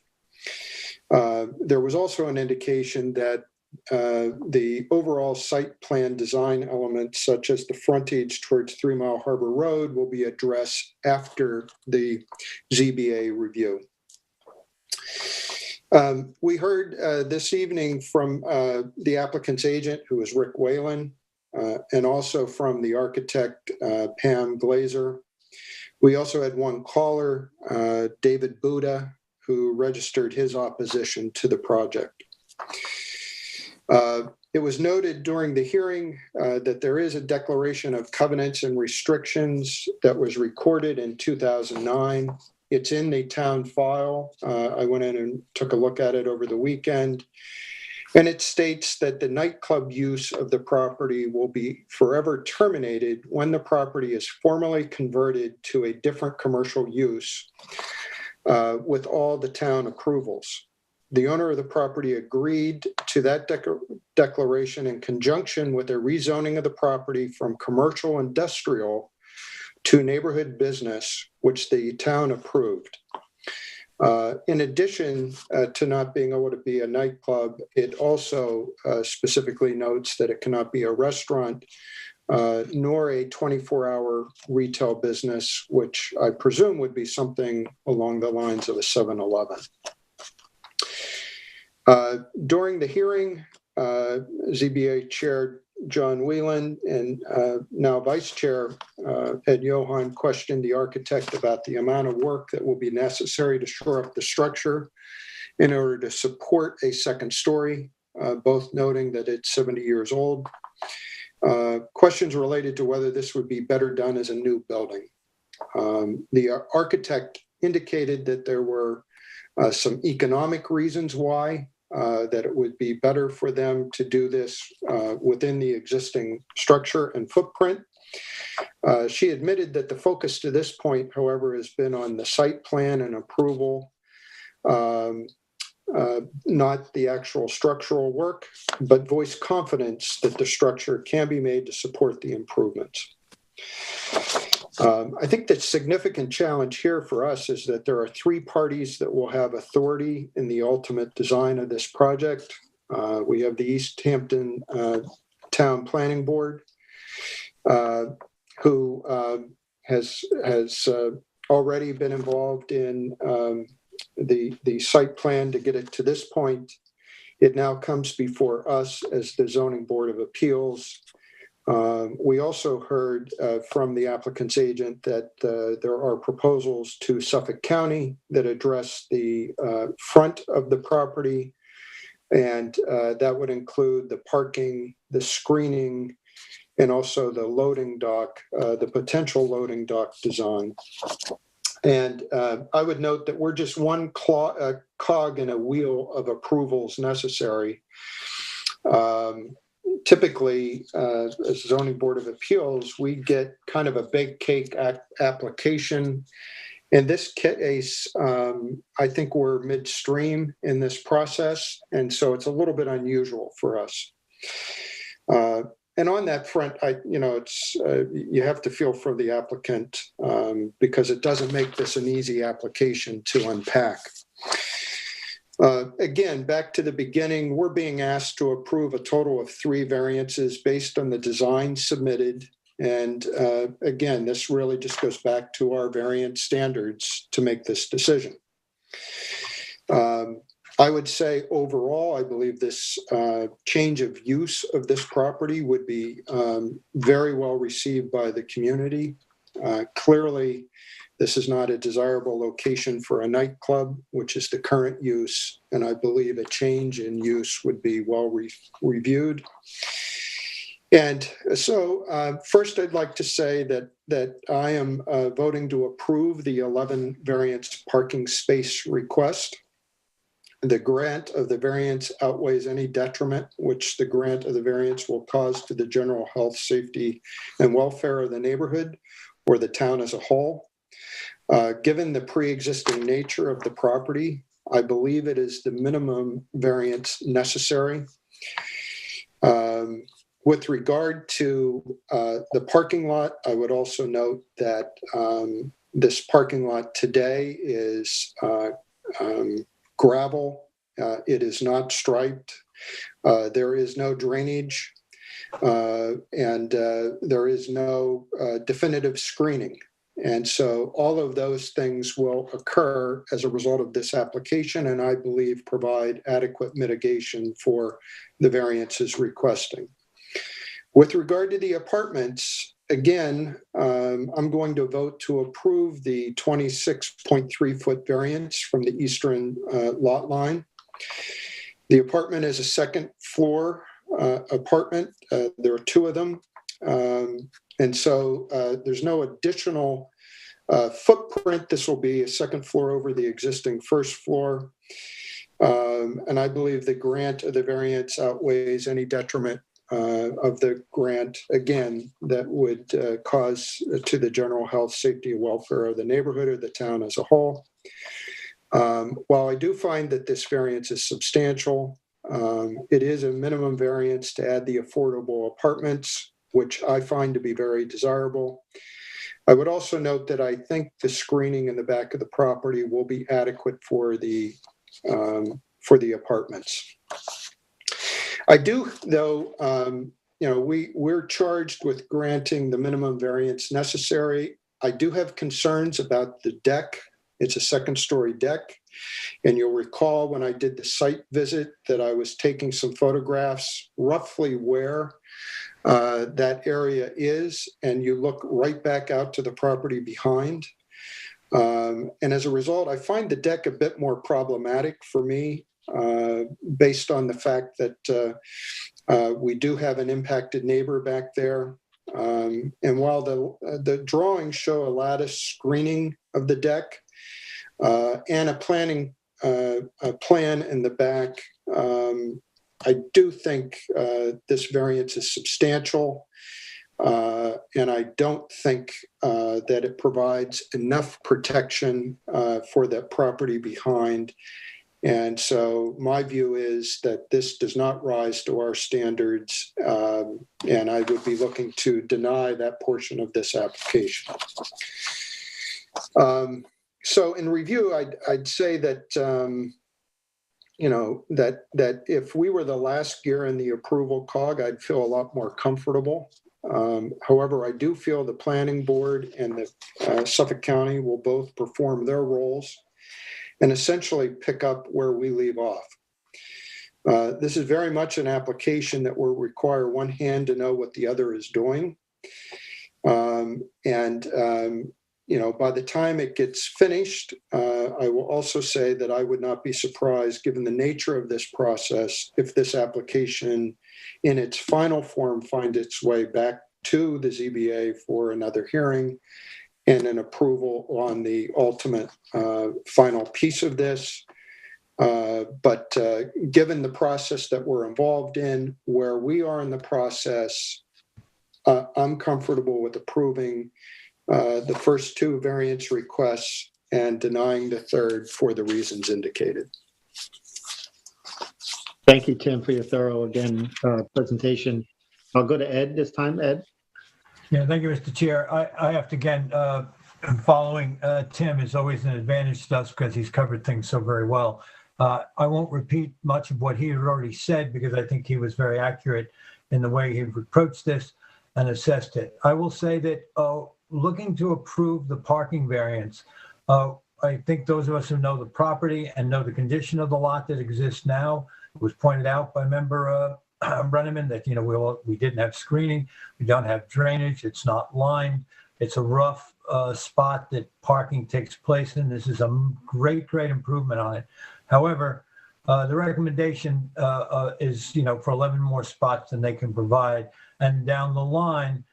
There was also an indication that the overall site plan design elements, such as the frontage towards 3 Mile Harbor Road, will be addressed after the ZBA review. We heard this evening from the applicant's agent, who is Rick Whalen, and also from the architect, Pam Glazer. We also had 1 caller, David Buda, who registered his opposition to the project. It was noted during the hearing that there is a declaration of covenants and restrictions that was recorded in 2009. It's in the town file. I went in and took a look at it over the weekend. And it states that the nightclub use of the property will be forever terminated when the property is formally converted to a different commercial use with all the town approvals. The owner of the property agreed to that declaration in conjunction with a rezoning of the property from commercial industrial to neighborhood business, which the town approved. In addition to not being able to be a nightclub, it also specifically notes that it cannot be a restaurant nor a 24-hour retail business, which I presume would be something along the lines of a 7-Eleven. During the hearing, ZBA Chair John Whelan and now Vice Chair Ed Johan questioned the architect about the amount of work that will be necessary to shore up the structure in order to support a second story, both noting that it's 70 years old. Questions related to whether this would be better done as a new building. The architect indicated that there were some economic reasons why, that it would be better for them to do this within the existing structure and footprint. She admitted that the focus to this point, however, has been on the site plan and approval, not the actual structural work, but voiced confidence that the structure can be made to support the improvements. I think the significant challenge here for us is that there are 3 parties that will have authority in the ultimate design of this project. We have the East Hampton Town Planning Board, who has already been involved in the site plan to get it to this point. It now comes before us as the Zoning Board of Appeals. We also heard from the applicant's agent that there are proposals to Suffolk County that address the front of the property, and that would include the parking, the screening, and also the loading dock, the potential loading dock design. And I would note that we're just one cog in a wheel of approvals necessary. Typically, as a Zoning Board of Appeals, we get kind of a big cake application. In this case, I think we're midstream in this process, and so it's a little bit unusual for us. And on that front, you have to feel for the applicant because it doesn't make this an easy application to unpack. Again, back to the beginning, we're being asked to approve a total of 3 variances based on the design submitted. And again, this really just goes back to our variance standards to make this decision. I would say overall, I believe this change of use of this property would be very well received by the community. Clearly, this is not a desirable location for a nightclub, which is the current use, and I believe a change in use would be well reviewed. And so first, I'd like to say that I am voting to approve the 11 variance parking space request. The grant of the variance outweighs any detriment which the grant of the variance will cause to the general health, safety, and welfare of the neighborhood or the town as a whole. Given the pre-existing nature of the property, I believe it is the minimum variance necessary. With regard to the parking lot, I would also note that this parking lot today is gravel. It is not striped. There is no drainage, and there is no definitive screening. And so all of those things will occur as a result of this application, and I believe provide adequate mitigation for the variances requesting. With regard to the apartments, again, I'm going to vote to approve the 26.3-foot variance from the eastern lot line. The apartment is a second floor apartment. There are 2 of them. And so there's no additional Footprint, this will be a second floor over the existing first floor. And I believe the grant of the variance outweighs any detriment of the grant, again, that would cause to the general health, safety, and welfare of the neighborhood or the town as a whole. While I do find that this variance is substantial, it is a minimum variance to add the affordable apartments, which I find to be very desirable. I would also note that I think the screening in the back of the property will be adequate for the apartments. I do, though, we're charged with granting the minimum variance necessary. I do have concerns about the deck. It's a second-story deck. And you'll recall when I did the site visit that I was taking some photographs roughly where that area is, and you look right back out to the property behind. And as a result, I find the deck a bit more problematic for me based on the fact that we do have an impacted neighbor back there. And while the drawings show a lattice screening of the deck and a plan in the back, I do think this variance is substantial, and I don't think that it provides enough protection for that property behind. And so my view is that this does not rise to our standards, and I would be looking to deny that portion of this application. So in review, I'd say that that if we were the last gear in the approval cog, I'd feel a lot more comfortable. However, I do feel the planning board and the Suffolk County will both perform their roles and essentially pick up where we leave off. This is very much an application that will require one hand to know what the other is doing. By the time it gets finished, I will also say that I would not be surprised, given the nature of this process, if this application in its final form finds its way back to the ZBA for another hearing and an approval on the ultimate final piece of this. But given the process that we're involved in, where we are in the process, I'm comfortable with approving the first two variance requests and denying the third for the reasons indicated. Thank you, Tim, for your thorough, presentation. I'll go to Ed this time. Ed? Yeah, thank you, Mr. Chair. I have to, again, following Tim is always an advantage to us because he's covered things so very well. I won't repeat much of what he had already said because I think he was very accurate in the way he approached this and assessed it. I will say that looking to approve the parking variance, I think those of us who know the property and know the condition of the lot that exists now, it was pointed out by member Brenneman that, we didn't have screening, we don't have drainage, it's not lined, it's a rough spot that parking takes place in. This is a great improvement on it. However, the recommendation is, for 11 more spots than they can provide. And down the line,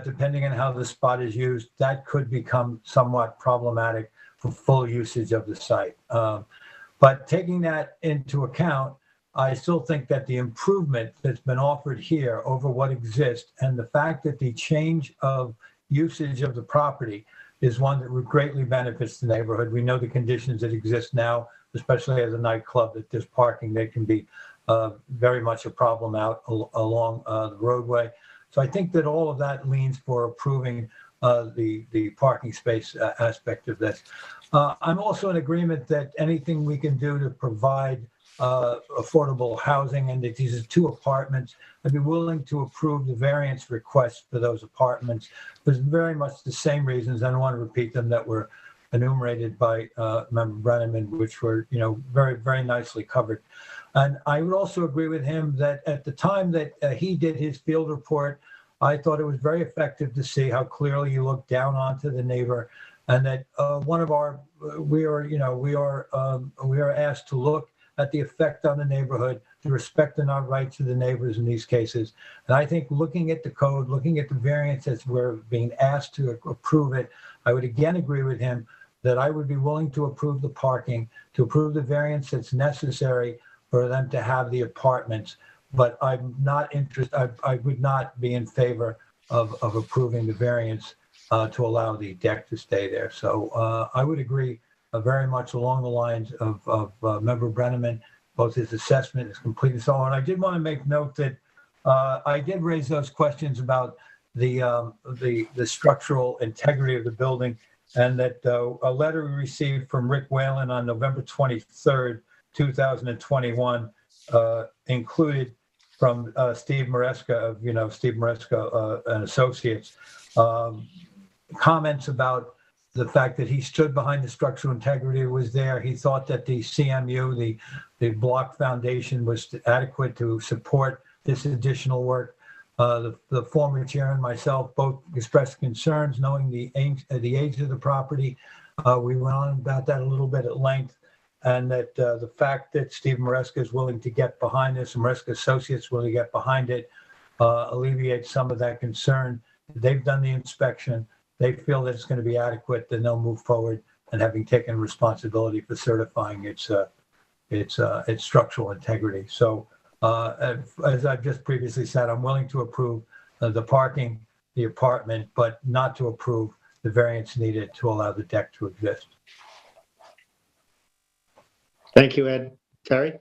depending on how the spot is used, that could become somewhat problematic for full usage of the site. But taking that into account, I still think that the improvement that's been offered here over what exists and the fact that the change of usage of the property is one that greatly benefits the neighborhood. We know the conditions that exist now, especially as a nightclub, that there's parking that can be very much a problem out along the roadway. So I think that all of that leans for approving the parking space aspect of this. I'm also in agreement that anything we can do to provide affordable housing, and that these are 2 apartments, I'd be willing to approve the variance request for those apartments. There's very much the same reasons. I don't want to repeat them that were enumerated by Member Brenneman, which were, very, very nicely covered. And I would also agree with him that at the time that he did his field report, I thought it was very effective to see how clearly you look down onto the neighbor, and that we are asked to look at the effect on the neighborhood, the respect and our rights of the neighbors in these cases. And I think looking at the code, looking at the variances, we're being asked to approve it, I would again agree with him that I would be willing to approve the parking, to approve the variance that's necessary for them to have the apartments. But I'm not interested, I would not be in favor of approving the variance to allow the deck to stay there. So I would agree very much along the lines of Member Brenneman, both his assessment, his completeness, and so on. I did want to make note that I did raise those questions about the structural integrity of the building, and that a letter we received from Rick Whalen on November 23rd, 2021, included from Steve Maresca of, Steve Maresca and Associates, comments about the fact that he stood behind the structural integrity was there. He thought that the CMU, the block foundation, was adequate to support this additional work. The former chair and myself both expressed concerns knowing the age of the property. We went on about that a little bit at length, and that the fact that Steve Maresca is willing to get behind this, and Maresca Associates willing to get behind it, alleviates some of that concern. They've done the inspection. They feel that it's going to be adequate, then they'll move forward, and having taken responsibility for certifying its structural integrity. So as I've just previously said, I'm willing to approve the parking, the apartment, but not to approve the variance needed to allow the deck to exist. Thank you, Ed. Terry?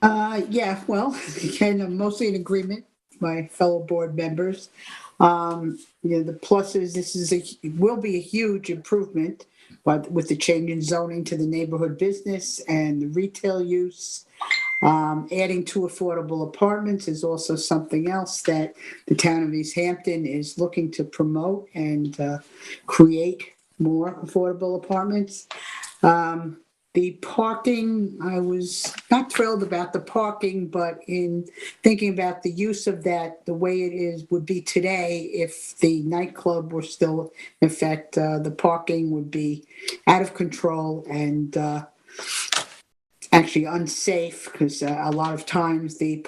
Yeah, well, again, I'm mostly in agreement with my fellow board members. The pluses, will be a huge improvement, but with the change in zoning to the neighborhood business and the retail use, adding 2 affordable apartments is also something else that the town of East Hampton is looking to promote and create more affordable apartments. The parking, I was not thrilled about the parking, but in thinking about the use of that, the way it would be today, if the nightclub were still in effect, the parking would be out of control and actually unsafe, because a lot of times the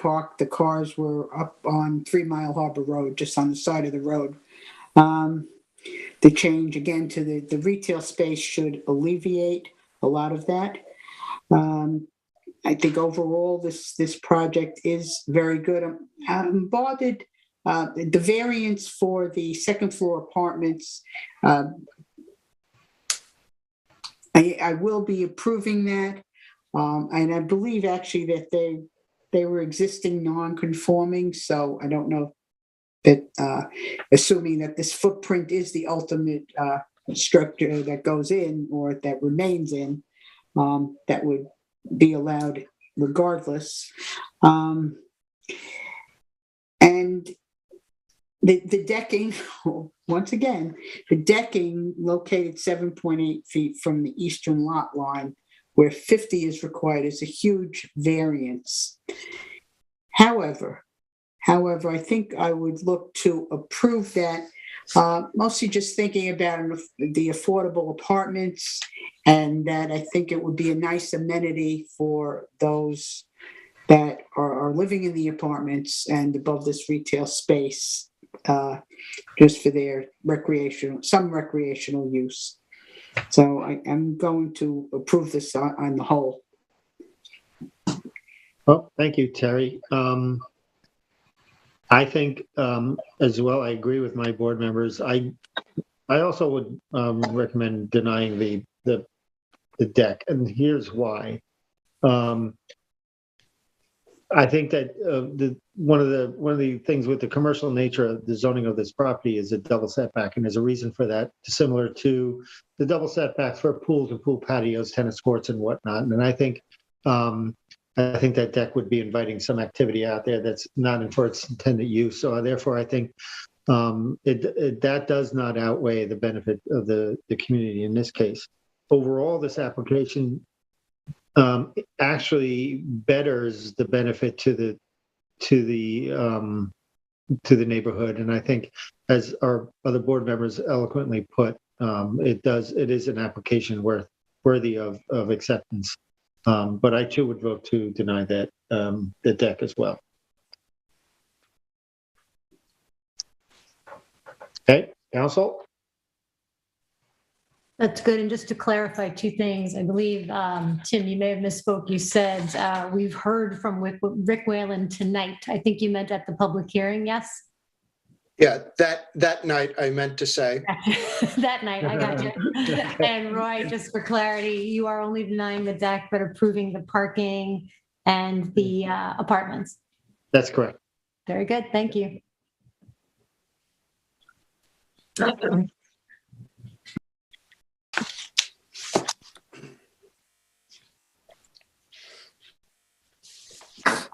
cars were up on 3 Mile Harbor Road, just on the side of the road. The change again to the retail space should alleviate a lot of that. I think overall this project is very good. I'm bothered. The variance for the second floor apartments, I will be approving that. And I believe actually that they were existing non-conforming, so I don't know that, assuming that this footprint is the ultimate structure that goes in or that remains in, that would be allowed regardless. And the decking, once again, the decking located 7.8 feet from the eastern lot line, where 50 is required, is a huge variance. However, I think I would look to approve that, mostly just thinking about the affordable apartments, and that I think it would be a nice amenity for those that are living in the apartments and above this retail space, just for their recreational use. So I'm going to approve this on the whole. Well, thank you, Terry. I think as well, I agree with my board members. I also would recommend denying the deck, and here's why. I think that one of the things with the commercial nature of the zoning of this property is a double setback, and there's a reason for that, similar to the double setbacks for pools and pool patios, tennis courts, and whatnot. And I think that deck would be inviting some activity out there that's not for its intended use. So therefore, I think that does not outweigh the benefit of the community in this case. Overall, this application actually betters the benefit to the neighborhood, and I think, as our other board members eloquently put, it is an application worthy of acceptance. But I too would vote to deny that, the deck as well. Okay, council? That's good. And just to clarify two things, I believe, Tim, you may have misspoke. You said we've heard from Rick Whalen tonight. I think you meant at the public hearing, yes? Yeah, that night I meant to say. That night, I got you. And Roy, just for clarity, you are only denying the deck, but approving the parking and the apartments. That's correct. Very good. Thank you.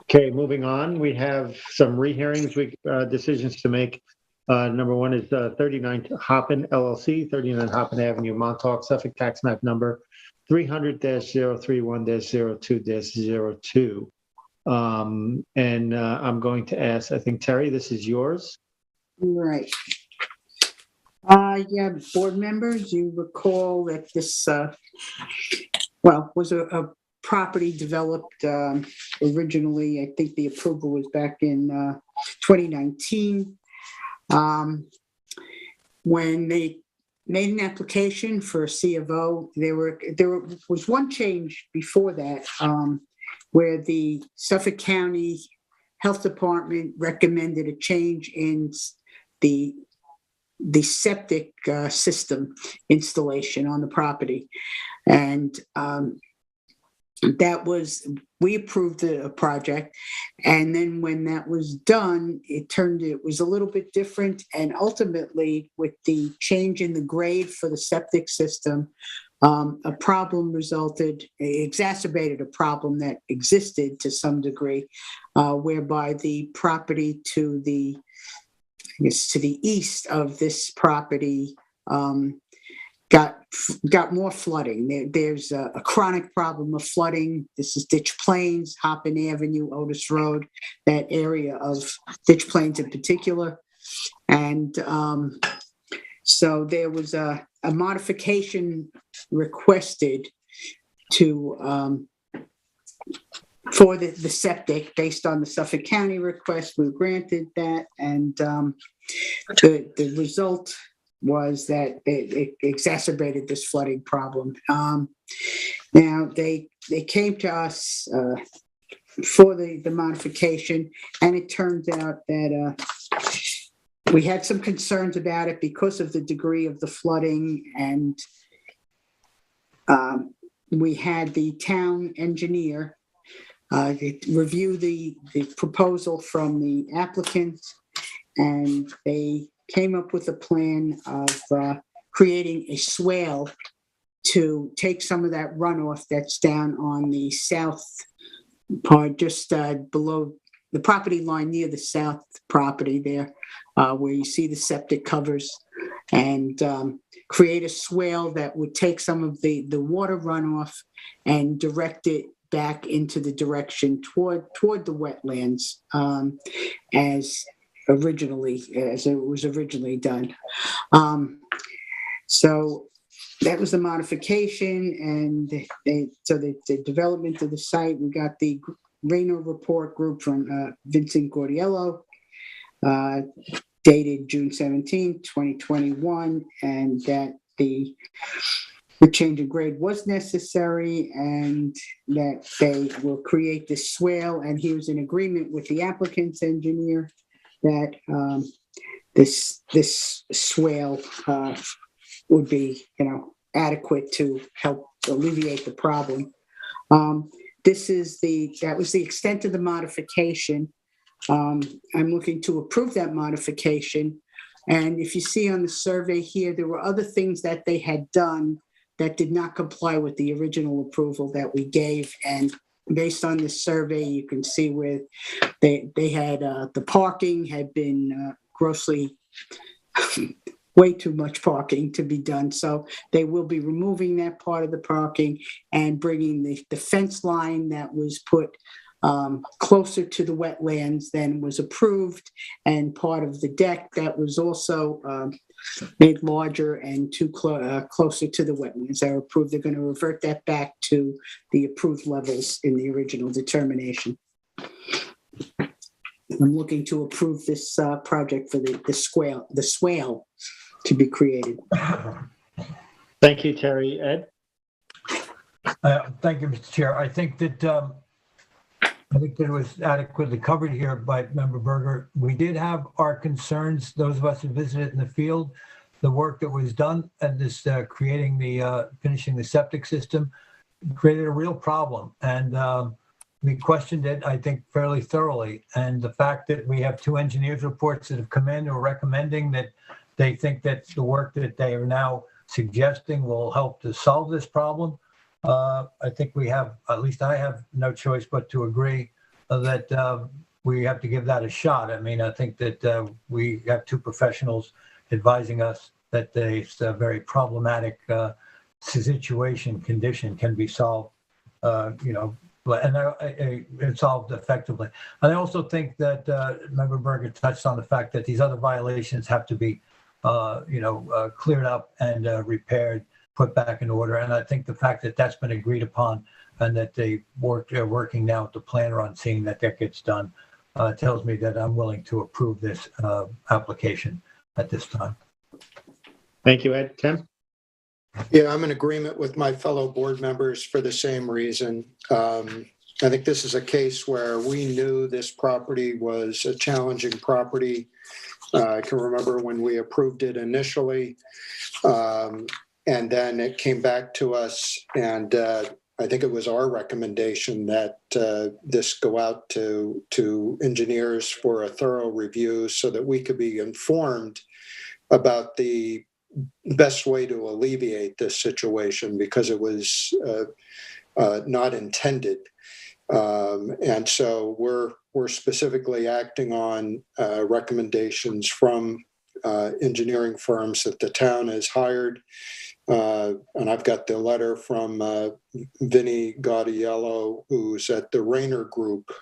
Okay, moving on, we have some rehearings, decisions to make. Number one is 39 Hoppin LLC, 39 Hoppin Avenue, Montauk, Suffolk, tax map number 300-031-02-02. And I'm going to ask, I think, Terry, this is yours. Right. Yeah, board members, you recall that this, was a property developed originally. I think the approval was back in 2019. When they made an application for a C of O, there was one change before that, where the Suffolk County Health Department recommended a change in the septic system installation on the property. And we approved a project. And then when that was done, it was a little bit different. And ultimately, with the change in the grade for the septic system, a problem exacerbated a problem that existed to some degree, whereby the property to the east of this property got more flooding. There's a chronic problem of flooding. This is Ditch Plains, Hoppin Avenue, Otis Road, that area of Ditch Plains in particular. And so there was a modification requested for the septic based on the Suffolk County request. We granted that, and the result was that it exacerbated this flooding problem. Now they came to us for the modification, and it turns out that we had some concerns about it because of the degree of the flooding, and we had the town engineer review the proposal from the applicant, and they came up with a plan of creating a swale to take some of that runoff that's down on the south part, just below the property line near the south property there, where you see the septic covers, and create a swale that would take some of the water runoff and direct it back into the direction toward the wetlands, as it was originally done. So that was the modification, and the development of the site. We got the Reno report group from Vincent Gordiello, dated June 17, 2021, and that the change in grade was necessary, and that they will create this swale. And he was in agreement with the applicant's engineer that this swale would be, adequate to help alleviate the problem. That was the extent of the modification. I'm looking to approve that modification. And if you see on the survey here, there were other things that they had done that did not comply with the original approval that we gave. And based on this survey, you can see where they had the parking had been grossly way too much parking to be done. So they will be removing that part of the parking and bringing the fence line that was put closer to the wetlands than was approved, and part of the deck that was also made larger and closer to the wetlands are approved. They're going to revert that back to the approved levels in the original determination. I'm looking to approve this project for the swale to be created. Thank you, Terry. Ed? Thank you, Mr. Chair. I think that it was adequately covered here by Member Berger. We did have our concerns, those of us who visited in the field, the work that was done and this finishing the septic system created a real problem. And we questioned it, I think, fairly thoroughly. And the fact that we have 2 engineers' reports that have come in who are recommending that they think that the work that they are now suggesting will help to solve this problem. I think we have, at least I have no choice but to agree that we have to give that a shot. I mean, I think that we have 2 professionals advising us that it's a very problematic condition can be solved, and solved effectively. And I also think that Member Berger touched on the fact that these other violations have to be, cleared up and repaired, put back in order. And I think the fact that that's been agreed upon and that they're working now with the planner on seeing that gets done tells me that I'm willing to approve this application at this time. Thank you, Ed. Tim? Yeah, I'm in agreement with my fellow board members for the same reason. I think this is a case where we knew this property was a challenging property. I can remember when we approved it initially, and then it came back to us, and I think it was our recommendation that this go out to engineers for a thorough review so that we could be informed about the best way to alleviate this situation, because it was not intended. And so we're specifically acting on recommendations from engineering firms that the town has hired. And I've got the letter from Vinnie Gaudiello, who's at the Rayner Group,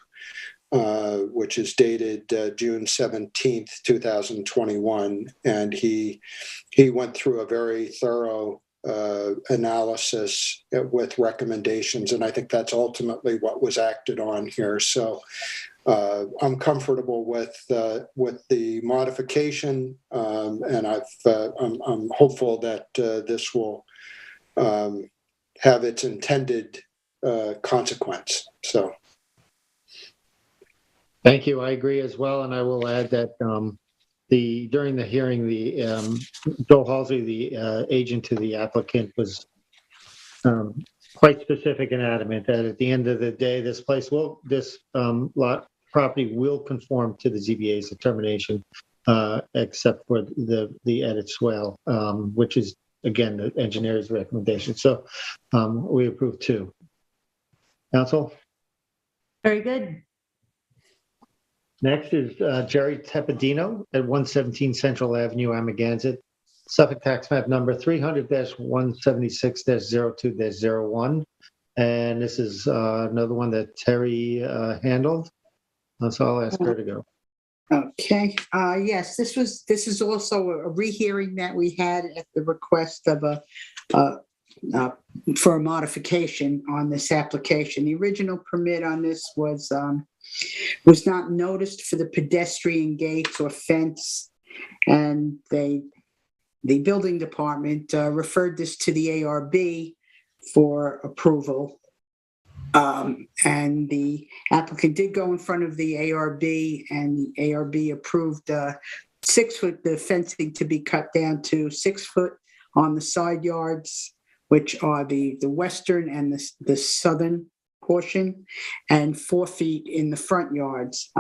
which is dated June 17th, 2021. And he went through a very thorough analysis with recommendations. And I think that's ultimately what was acted on here. So I'm comfortable with the modification, and I'm hopeful that this will have its intended consequence. So. Thank you. I agree as well, and I will add that during the hearing, Joel Halsey, the agent to the applicant, was quite specific and adamant that at the end of the day, this property will conform to the ZBA's determination, except for the edit swale, which is again the engineer's recommendation. So we approve 2. Council. Very good. Next is Jerry Tepedino at 117 Central Avenue, Amagansett, Suffolk Tax Map number 300-176-02-01. And this is another one that Terry handled. So I'll ask her to go. Okay. Yes, this is also a rehearing that we had at the request of for a modification on this application. The original permit on this was not noticed for the pedestrian gates or fence, and the building department referred this to the ARB for approval. And the applicant did go in front of the ARB, and the ARB approved 6 foot, the fencing to be cut down to 6 foot on the side yards, which are the western and the southern portion, and 4 feet in the front yards.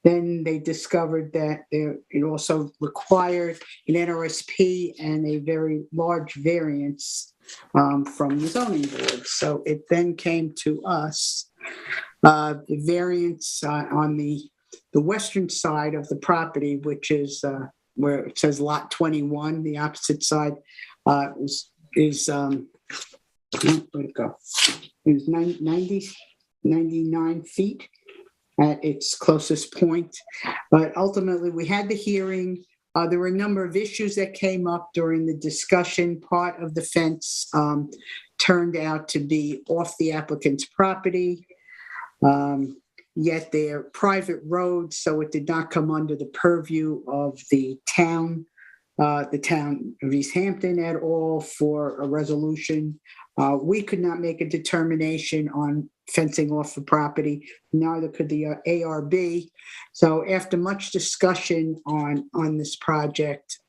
Then they discovered that it also required an Nrsp and a very large variance from the zoning board. So it then came to us. The variance on the western side of the property, which is where it says lot 21, the opposite side, is where'd it go? It was 99 feet at its closest point. But ultimately, we had the hearing. There were a number of issues that came up during the discussion. Part of the fence turned out to be off the applicant's property, yet they're private roads, so it did not come under the purview of the town of East Hampton at all for a resolution. We could not make a determination on fencing off the property, neither could the ARB. So after much discussion on this project,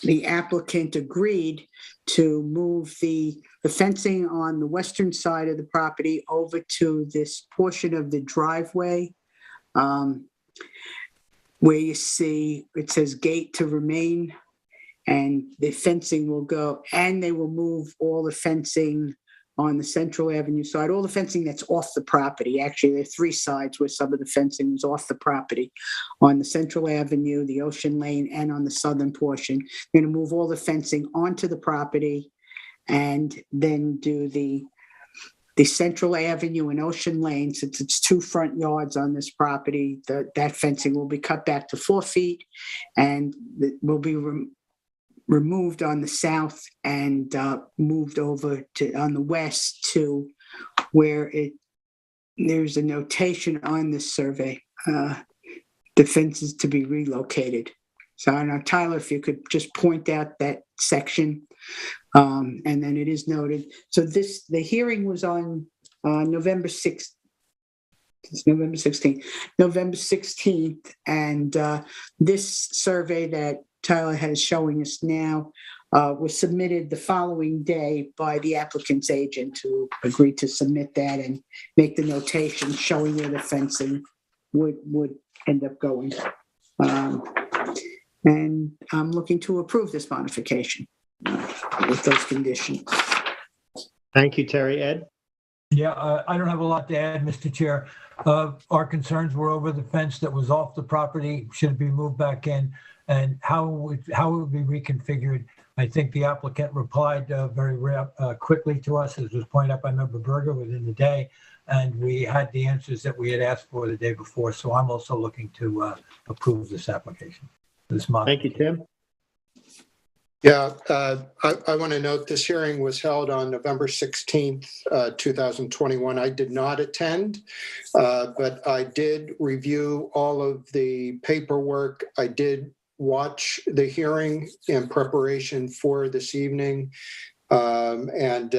the applicant agreed to move the fencing on the western side of the property over to this portion of the driveway, where you see it says gate to remain, and the fencing will go, and they will move all the fencing on the Central Avenue side, all the fencing that's off the property. Actually, there are three sides where some of the fencing was off the property. On the Central Avenue, the Ocean Lane, and on the southern portion. They're going to move all the fencing onto the property and then do the Central Avenue and Ocean Lane. Since it's two front yards on this property, that fencing will be cut back to 4 feet, and it will be removed on the south and moved over to on the west to where there's a notation on this survey, the fence is to be relocated. So I don't know, Tyler, if you could just point out that section, and then it is noted. So the hearing was on November 6th. It's November 16th, and this survey that Tyler has showing us now was submitted the following day by the applicant's agent, who agreed to submit that and make the notation showing where the fencing would end up going. And I'm looking to approve this modification with those conditions. Thank you, Terry. Ed? Yeah, I don't have a lot to add, Mr. Chair. Our concerns were over the fence that was off the property. Should it be moved back in, and how it would be reconfigured? I think the applicant replied very quickly to us, as was pointed out by Member Berger, within the day, and we had the answers that we had asked for the day before. So I'm also looking to approve this application. Thank you, Tim. Yeah, I want to note this hearing was held on November 16th, 2021. I did not attend, but I did review all of the paperwork. I did watch the hearing in preparation for this evening, and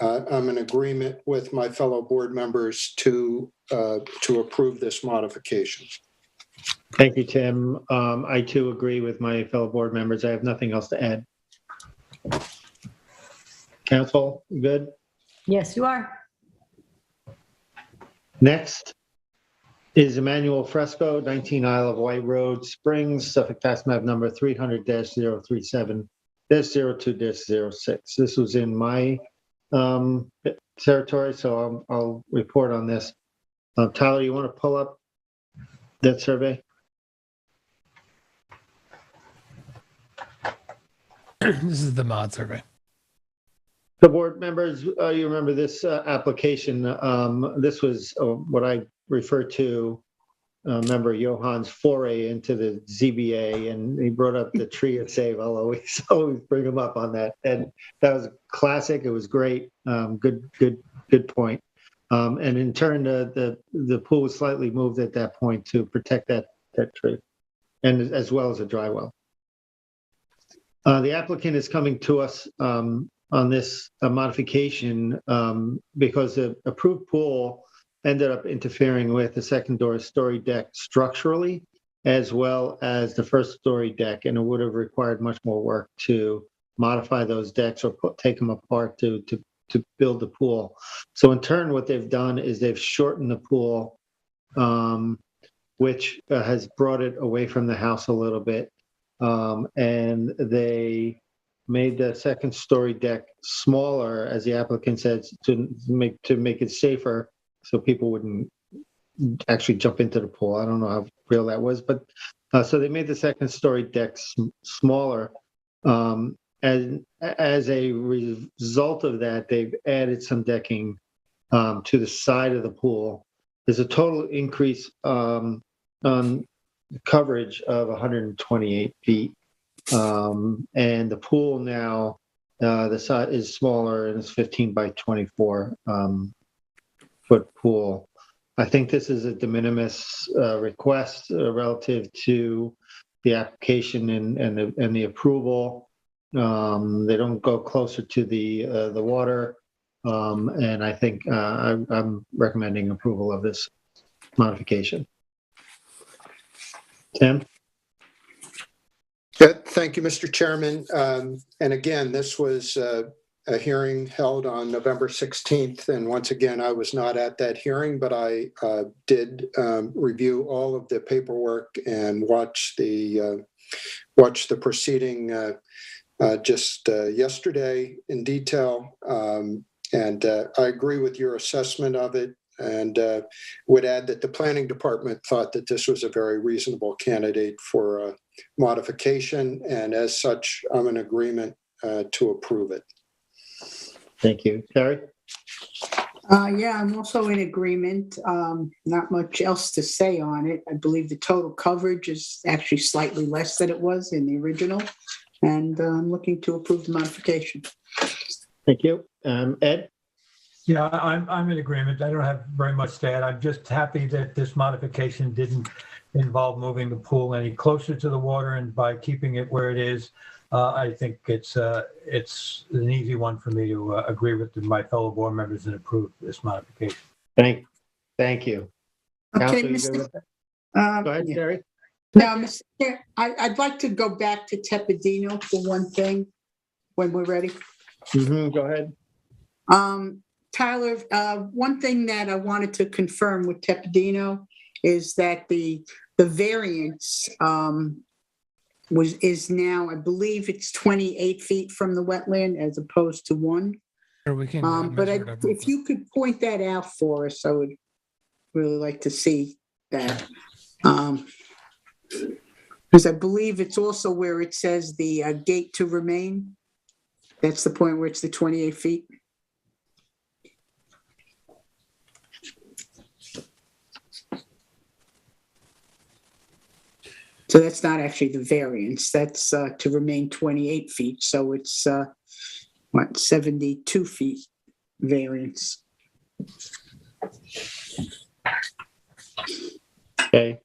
I'm in agreement with my fellow board members to approve this modification. Thank you, Tim. I too agree with my fellow board members. I have nothing else to add. Council, you good? Yes, you are. Next is Emmanuel Fresco, 19 Isle of Wight Road, Springs, Suffolk Tax Map number 300-037-02-06. This was in my territory, so I'll report on this. Tyler, you want to pull up that survey? This is the mod survey. The board members, you remember this application. This was what I refer to, member Johan's foray into the ZBA, and he brought up the tree of save. I'll always bring him up on that. And that was classic. It was great. Good point. And in turn, the pool was slightly moved at that point to protect that tree, and as well as a dry well. The applicant is coming to us on this modification because the approved pool ended up interfering with the second story deck structurally, as well as the first story deck, and it would have required much more work to modify those decks or take them apart to build the pool. So in turn, what they've done is they've shortened the pool, which has brought it away from the house a little bit. And they made the second story deck smaller, as the applicant said, to make it safer, so people wouldn't actually jump into the pool. I don't know how real that was, but so they made the second story deck smaller. And as a result of that, they've added some decking to the side of the pool. There's a total increase on coverage of 128 feet. And the pool now, the side is smaller and it's 15 by 24 foot pool. I think this is a de minimis request relative to the application and the approval. They don't go closer to the water, and I think I'm recommending approval of this modification. Tim? Good. Thank you, Mr. Chairman. And again, this was a hearing held on November 16th. And once again, I was not at that hearing, but I did review all of the paperwork and watch the proceeding just yesterday in detail. And I agree with your assessment of it, and would add that the planning department thought that this was a very reasonable candidate for a modification. And as such, I'm in agreement to approve it. Thank you. Terry? Yeah, I'm also in agreement. Not much else to say on it. I believe the total coverage is actually slightly less than it was in the original, and I'm looking to approve the modification. Thank you. Ed? Yeah, I'm in agreement. I don't have very much to add. I'm just happy that this modification didn't involve moving the pool any closer to the water, and by keeping it where it is, I think it's an easy one for me to agree with my fellow board members and approve this modification. Thank you. Okay, Counselor, you Mr. good with that? Go ahead, Yeah. Terry. Now, Mr. Chair, I'd like to go back to Tepidino for one thing, when we're ready. Go ahead. Tyler, one thing that I wanted to confirm with Tepidino is that the variance is now, I believe it's 28 feet from the wetland as opposed to 1. Or we can But measure it up real if you could point that out for us, I would really like to see that. Because I believe it's also where it says the gate to remain. That's the point where it's the 28 feet. So that's not actually the variance. That's to remain 28 feet. So it's 72 feet variance. Okay.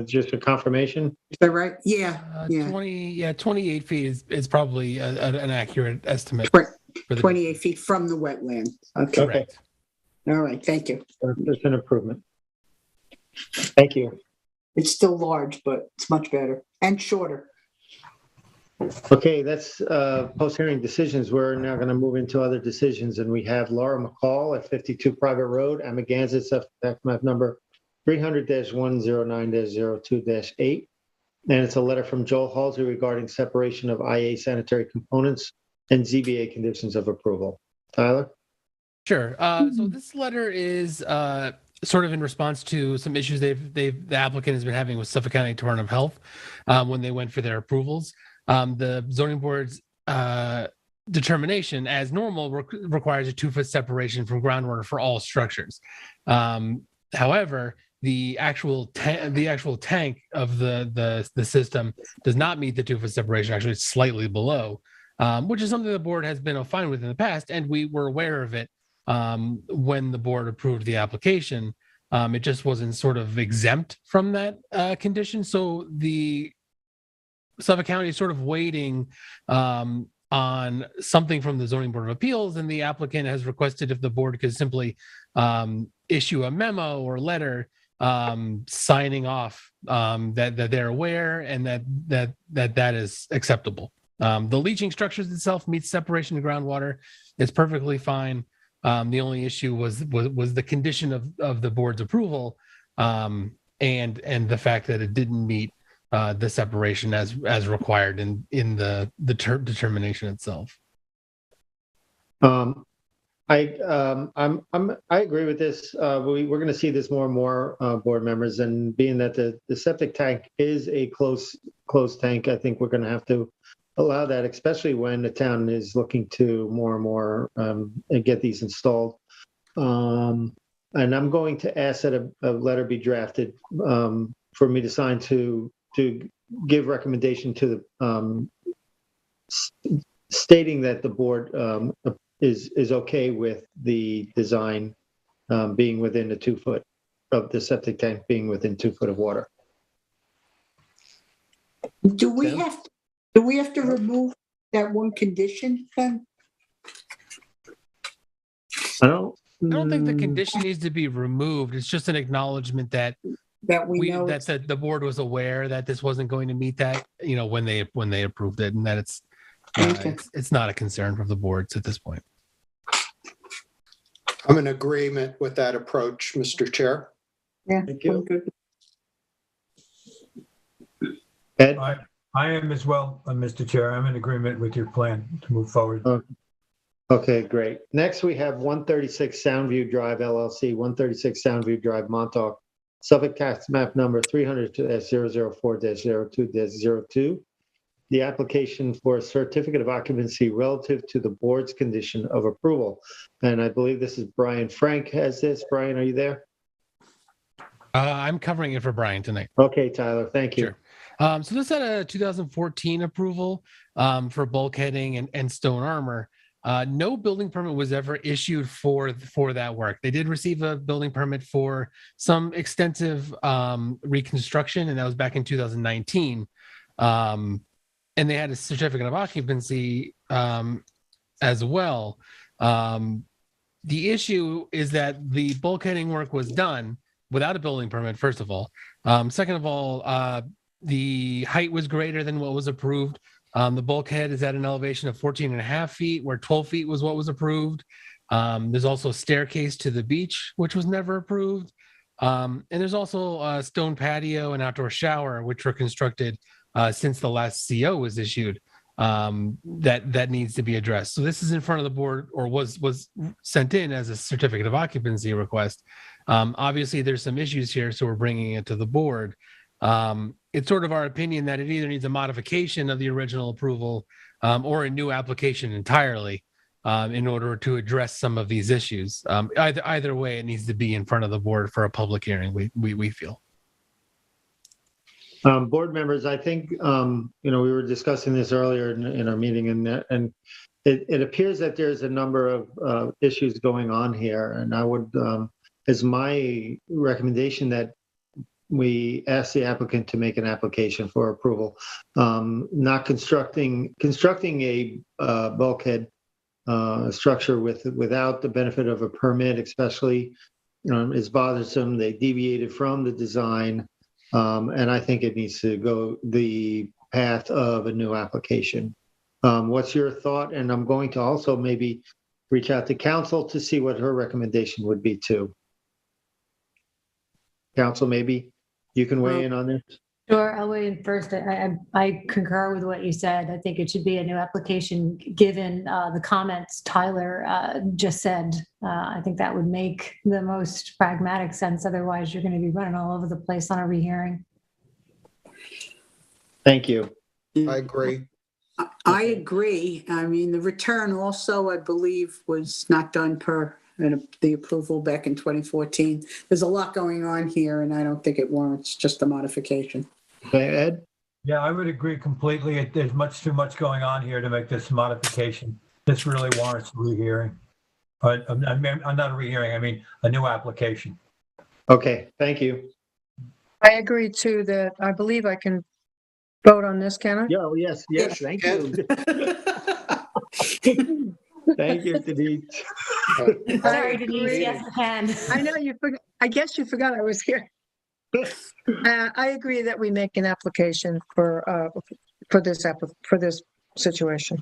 Just a confirmation? Is that right? Yeah, yeah. 28 feet is probably an accurate estimate. Right. For the 28 feet from the wetland. Okay. Correct. All right. Thank you. There's an improvement. Thank you. It's still large, but it's much better and shorter. Okay, that's post-hearing decisions. We're now going to move into other decisions, and we have Laura McCall at 52 Private Road, Amagansett, tax map number 300-109-02-8. And it's a letter from Joel Halsey regarding separation of IA sanitary components and ZBA conditions of approval. Tyler? Sure. So this letter is sort of in response to some issues the applicant has been having with Suffolk County Department of Health when they went for their approvals. The zoning board's determination, as normal, requires a 2-foot separation from groundwater for all structures. However, the actual tank of the system does not meet the 2-foot separation. Actually, it's slightly below, which is something the board has been fine with in the past, and we were aware of it when the board approved the application. It just wasn't sort of exempt from that condition. So the Suffolk County is sort of waiting on something from the Zoning Board of Appeals, and the applicant has requested if the board could simply issue a memo or letter signing off that they're aware and that is acceptable. The leaching structures itself meets separation of groundwater. It's perfectly fine. The only issue was the condition of the board's approval, and the fact that it didn't meet the separation as required in the determination itself. I agree with this. We're going to see this more and more, board members, and being that the septic tank is a closed tank, I think we're going to have to allow that, especially when the town is looking to more and more get these installed. And I'm going to ask that a letter be drafted for me to sign to to give recommendation to the, stating that the board is okay with the design being within the 2 foot of the septic tank being within 2 foot of water. Do we Tim? have to remove that one condition then? I don't think the condition needs to be removed. It's just an acknowledgement that That we know. that the board was aware that this wasn't going to meet that, when they approved it, and that Okay. it's not a concern from the boards at this point. I'm in agreement with that approach, Mr. Chair. Yeah. Thank you. okay. Ed? I am as well, Mr. Chair. I'm in agreement with your plan to move forward. Okay, great. Next, we have 136 Soundview Drive LLC, 136 Soundview Drive, Montauk, Suffolk tax map number 300-004-02-02. The application for a certificate of occupancy relative to the board's condition of approval. And I believe this is Brian Frank has this. Brian, are you there? I'm covering it for Brian tonight. Okay, Tyler, thank you. Sure. So this had a 2014 approval for bulkheading and stone armor. No building permit was ever issued for that work. They did receive a building permit for some extensive reconstruction, and that was back in 2019. And they had a certificate of occupancy as well. The issue is that the bulkheading work was done without a building permit, first of all. Second of all, the height was greater than what was approved. The bulkhead is at an elevation of 14.5 feet, where 12 feet was what was approved. There's also a staircase to the beach, which was never approved. And there's also a stone patio and outdoor shower, which were constructed since the last CO was issued, that needs to be addressed. So this is in front of the board, or was sent in as a certificate of occupancy request. Obviously, there's some issues here, so we're bringing it to the board. It's sort of our opinion that it either needs a modification of the original approval or a new application entirely in order to address some of these issues. Either way, it needs to be in front of the board for a public hearing, we feel. Board members, I think, we were discussing this earlier in our meeting, and it appears that there's a number of issues going on here, and I would, as my recommendation, that we ask the applicant to make an application for approval. Not constructing a bulkhead structure without the benefit of a permit, especially, is bothersome. They deviated from the design. And I think it needs to go the path of a new application. What's your thought? And I'm going to also maybe reach out to council to see what her recommendation would be too. Council, maybe you can weigh in on this. Sure, I'll weigh in first. I concur with what you said. I think it should be a new application, given the comments Tyler just said. I think that would make the most pragmatic sense. Otherwise, you're going to be running all over the place on a rehearing. Thank you. I agree. I agree. I mean, the return also, I believe, was not done per the approval back in 2014. There's a lot going on here, and I don't think it warrants just a modification. Okay, Ed? Yeah, I would agree completely. There's much too much going on here to make this modification. This really warrants a rehearing. I'm not a rehearing, I mean a new application. Okay, thank you. I agree too that I believe I can vote on this, can I? Yeah, well, yes, thank you. Thank you, Denise. Sorry, Denise, yes, I can. I know you forgot. I guess you forgot I was here. I agree that we make an application for this situation.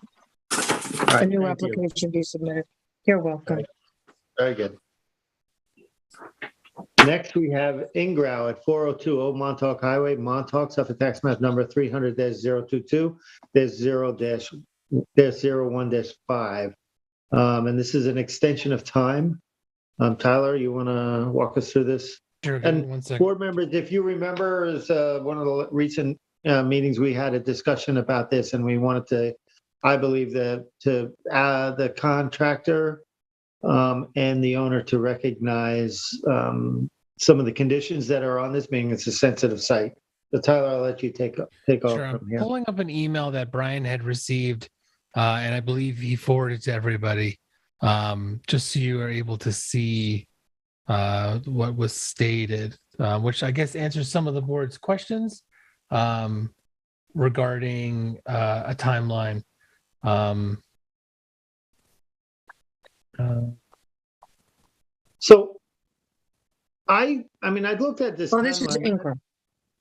Right, A new thank you. application be submitted. You're welcome. Very good. Next, we have Ingrao at 4020 Old Montauk Highway, Montauk, Suffolk tax map number 300-022-0-01-5. And this is an extension of time. Tyler, you want to walk us through this? Sure. And 1 second. board members, if you remember, is one of the recent meetings we had a discussion about this, and we wanted to, I believe, to add the contractor and the owner to recognize some of the conditions that are on this, being it's a sensitive site. So Tyler, I'll let you take off Sure. I'm from here. pulling up an email that Brian had received, and I believe he forwarded to everybody, just so you are able to see what was stated, which I guess answers some of the board's questions regarding a timeline. So I mean, I looked at this. Oh, this is timeline. Ingram.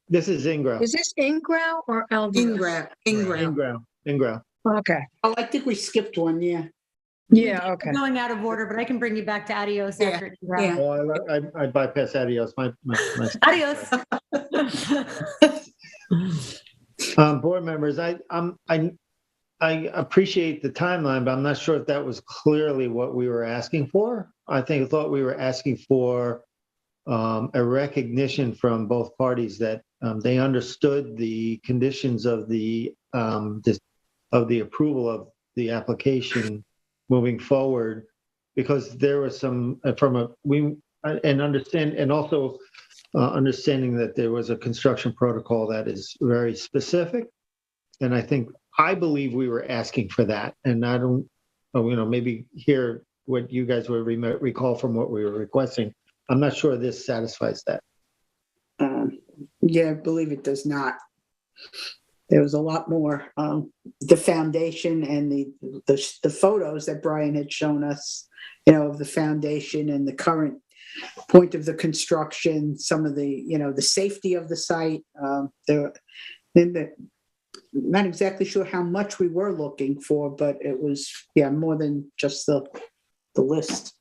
This is Ingram. Is this Ingrao or Albion? Ingram. Okay. Oh, I think we skipped one, yeah. Yeah, okay. Going out of order, but I can bring you back to adios Yeah, after. yeah. Oh, I bypass adios. My Adios. board members, I appreciate the timeline, but I'm not sure if that was clearly what we were asking for. I thought we were asking for a recognition from both parties that they understood the conditions of the approval of the application moving forward, because there was some understanding that there was a construction protocol that is very specific. And I believe we were asking for that. And I don't, maybe hear what you guys would recall from what we were requesting. I'm not sure this satisfies that. Yeah, I believe it does not. There was a lot more. The foundation and the photos that Brian had shown us, of the foundation and the current point of the construction, some of the, the safety of the site. Not exactly sure how much we were looking for, but it was, more than just the list.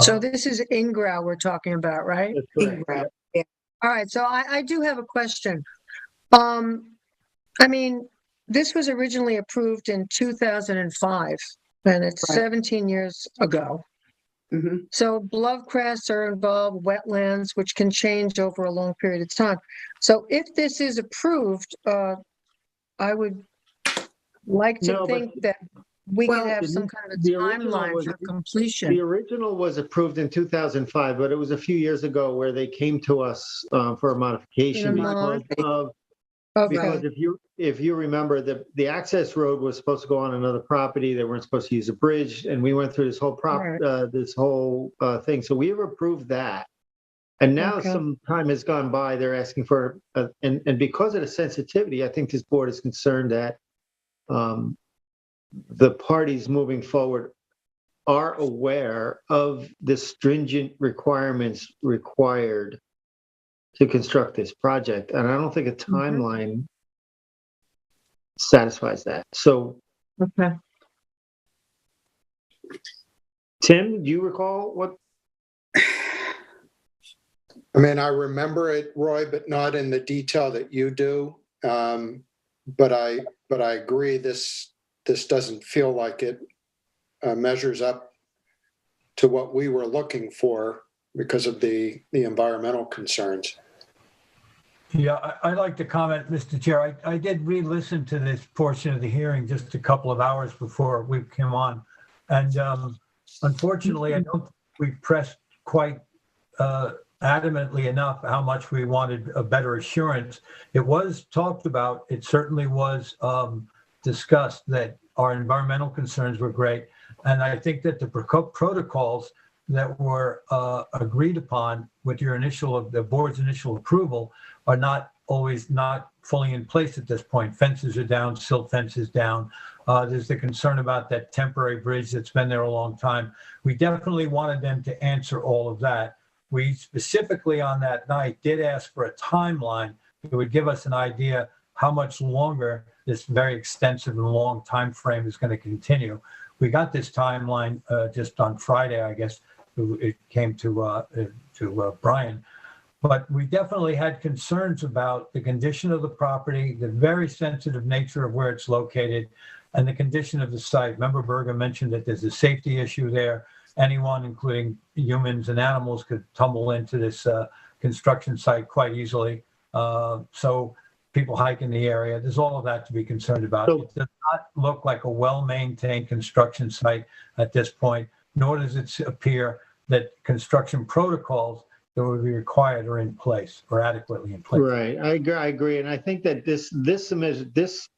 So this is Ingrao we're talking about, right? Ingrao, yeah. All right, so I do have a question. This was originally approved in 2005, and it's Right. 17 years ago. Mm-hmm. So bluffcrafts are involved, wetlands, which can change over a long period of time. So if this is approved, I would like to No, but- think that we Well, could have some kind of the original timeline was- for completion. The original was approved in 2005, but it was a few years ago where they came to us for a modification In a mod? because Okay, if you remember, the access road was supposed to go on another property. They weren't supposed to use a bridge, and we went through this whole thing. So we have approved that. And now Okay. some time has gone by. They're asking for, and because of the sensitivity, I think this board is concerned that the parties moving forward are aware of the stringent requirements required to construct this project. And I don't think a timeline satisfies that. So, okay. Tim, do you recall what? I mean, I remember it, Roy, but not in the detail that you do. But I agree, this doesn't feel like it measures up to what we were looking for because of the environmental concerns. Yeah, I'd like to comment, Mr. Chair. I did re-listen to this portion of the hearing just a couple of hours before we came on. And unfortunately, I don't think we pressed quite adamantly enough how much we wanted a better assurance. It was talked about, it certainly was discussed that our environmental concerns were great. And I think that the protocols that were agreed upon with the board's initial approval are not fully in place at this point. Fences are down, silt fences down. There's the concern about that temporary bridge that's been there a long time. We definitely wanted them to answer all of that. We specifically on that night did ask for a timeline that would give us an idea how much longer this very extensive and long time frame is going to continue. We got this timeline just on Friday, I guess. It came to Brian. But we definitely had concerns about the condition of the property, the very sensitive nature of where it's located, and the condition of the site. Member Berger mentioned that there's a safety issue there. Anyone, including humans and animals, could tumble into this construction site quite easily. So people hike in the area. There's all of that to be concerned about. It does not look like a well-maintained construction site at this point, nor does it appear that construction protocols that would be required are in place or adequately in place. Right, I agree, and I think that this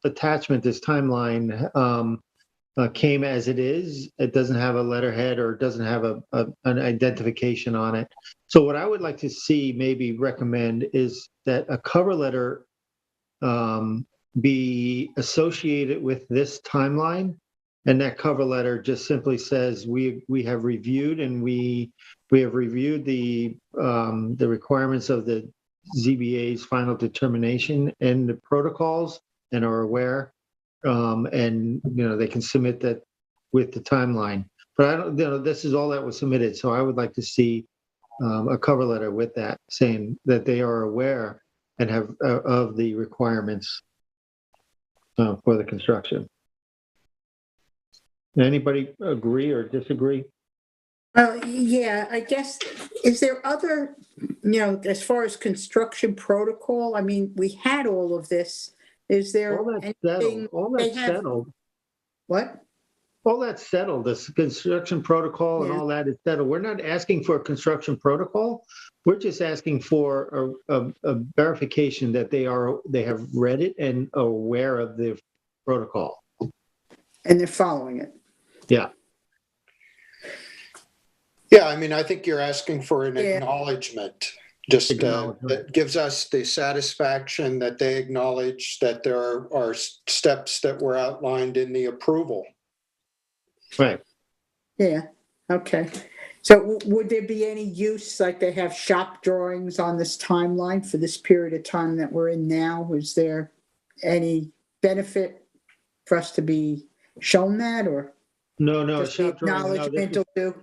attachment, this timeline, came as it is. It doesn't have a letterhead or it doesn't have an identification on it. So what I would like to see, maybe recommend, is that a cover letter be associated with this timeline, and that cover letter just simply says we have reviewed and we have reviewed the requirements of the ZBA's final determination and the protocols and are aware, and they can submit that with the timeline. But I don't, this is all that was submitted, so I would like to see a cover letter with that saying that they are aware and have of the requirements for the construction. Anybody agree or disagree? Yeah, I guess, is there other, as far as construction protocol, I mean, we had all of this. Is there All that's anything? settled. All that's settled. What? All that's settled. This construction protocol and Yeah. all that is settled. We're not asking for a construction protocol. We're just asking for a verification that they have read it and are aware of the protocol. And they're following it. Yeah. Yeah, I mean, I think you're asking for an Yeah. acknowledgement, just Acknowledgement. that gives us the satisfaction that they acknowledge that there are steps that were outlined in the approval. Right. Yeah, okay. So would there be any use, like they have shop drawings on this timeline for this period of time that we're in now? Is there any benefit for us to be shown that, or No, just the shop drawings. acknowledgement will do?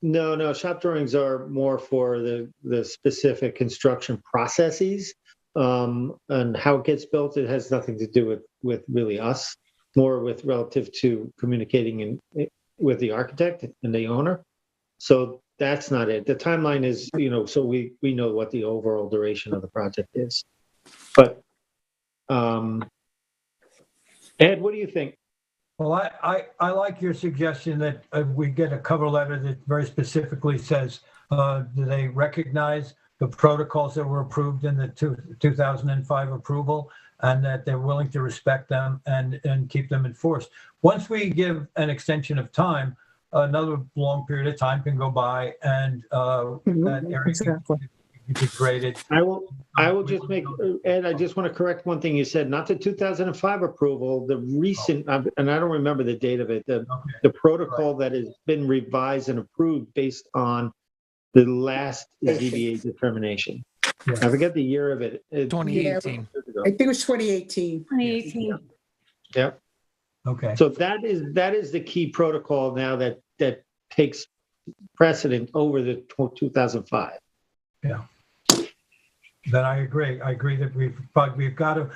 No, shop drawings are more for the specific construction processes, and how it gets built. It has nothing to do with really us, more with relative to communicating with the architect and the owner. So that's not it. The timeline is, so we know what the overall duration of the project is. But Ed, what do you think? Well, I like your suggestion that we get a cover letter that very specifically says, do they recognize the protocols that were approved in the 2005 approval, and that they're willing to respect them and keep them enforced. Once we give an extension of time, another long period of time can go by, and that area can be degraded. I will just make, Ed, I just want to correct one thing you said, not the 2005 approval, the recent, and I don't remember the date of it, the protocol that has been revised and approved based on the last ZBA determination. Yeah. I forget the year of it. 2018. I think it was 2018. 2018. Yep. Okay. So that is the key protocol now that takes precedent over the 2005. Yeah. Then I agree. I agree that we've got to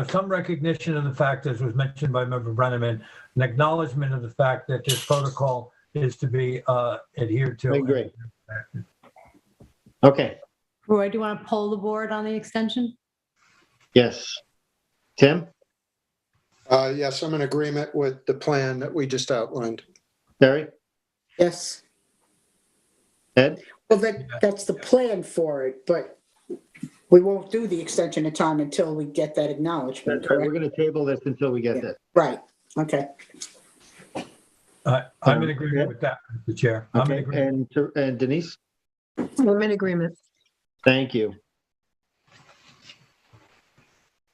some recognition of the fact, as was mentioned by Member Brenneman, an acknowledgement of the fact that this protocol is to be adhered to. I agree. Okay. Roy, do you want to poll the board on the extension? Yes. Tim? Yes, I'm in agreement with the plan that we just outlined. Terry? Yes. Ed? Well, that's the plan for it, but we won't do the extension of time until we get that acknowledgement, That's right. We're correct? going to table this until we get that. Right, okay. I'm in agreement with that, Mr. Chair. I'm in Okay. agreement. And Denise? I'm in agreement. Thank you.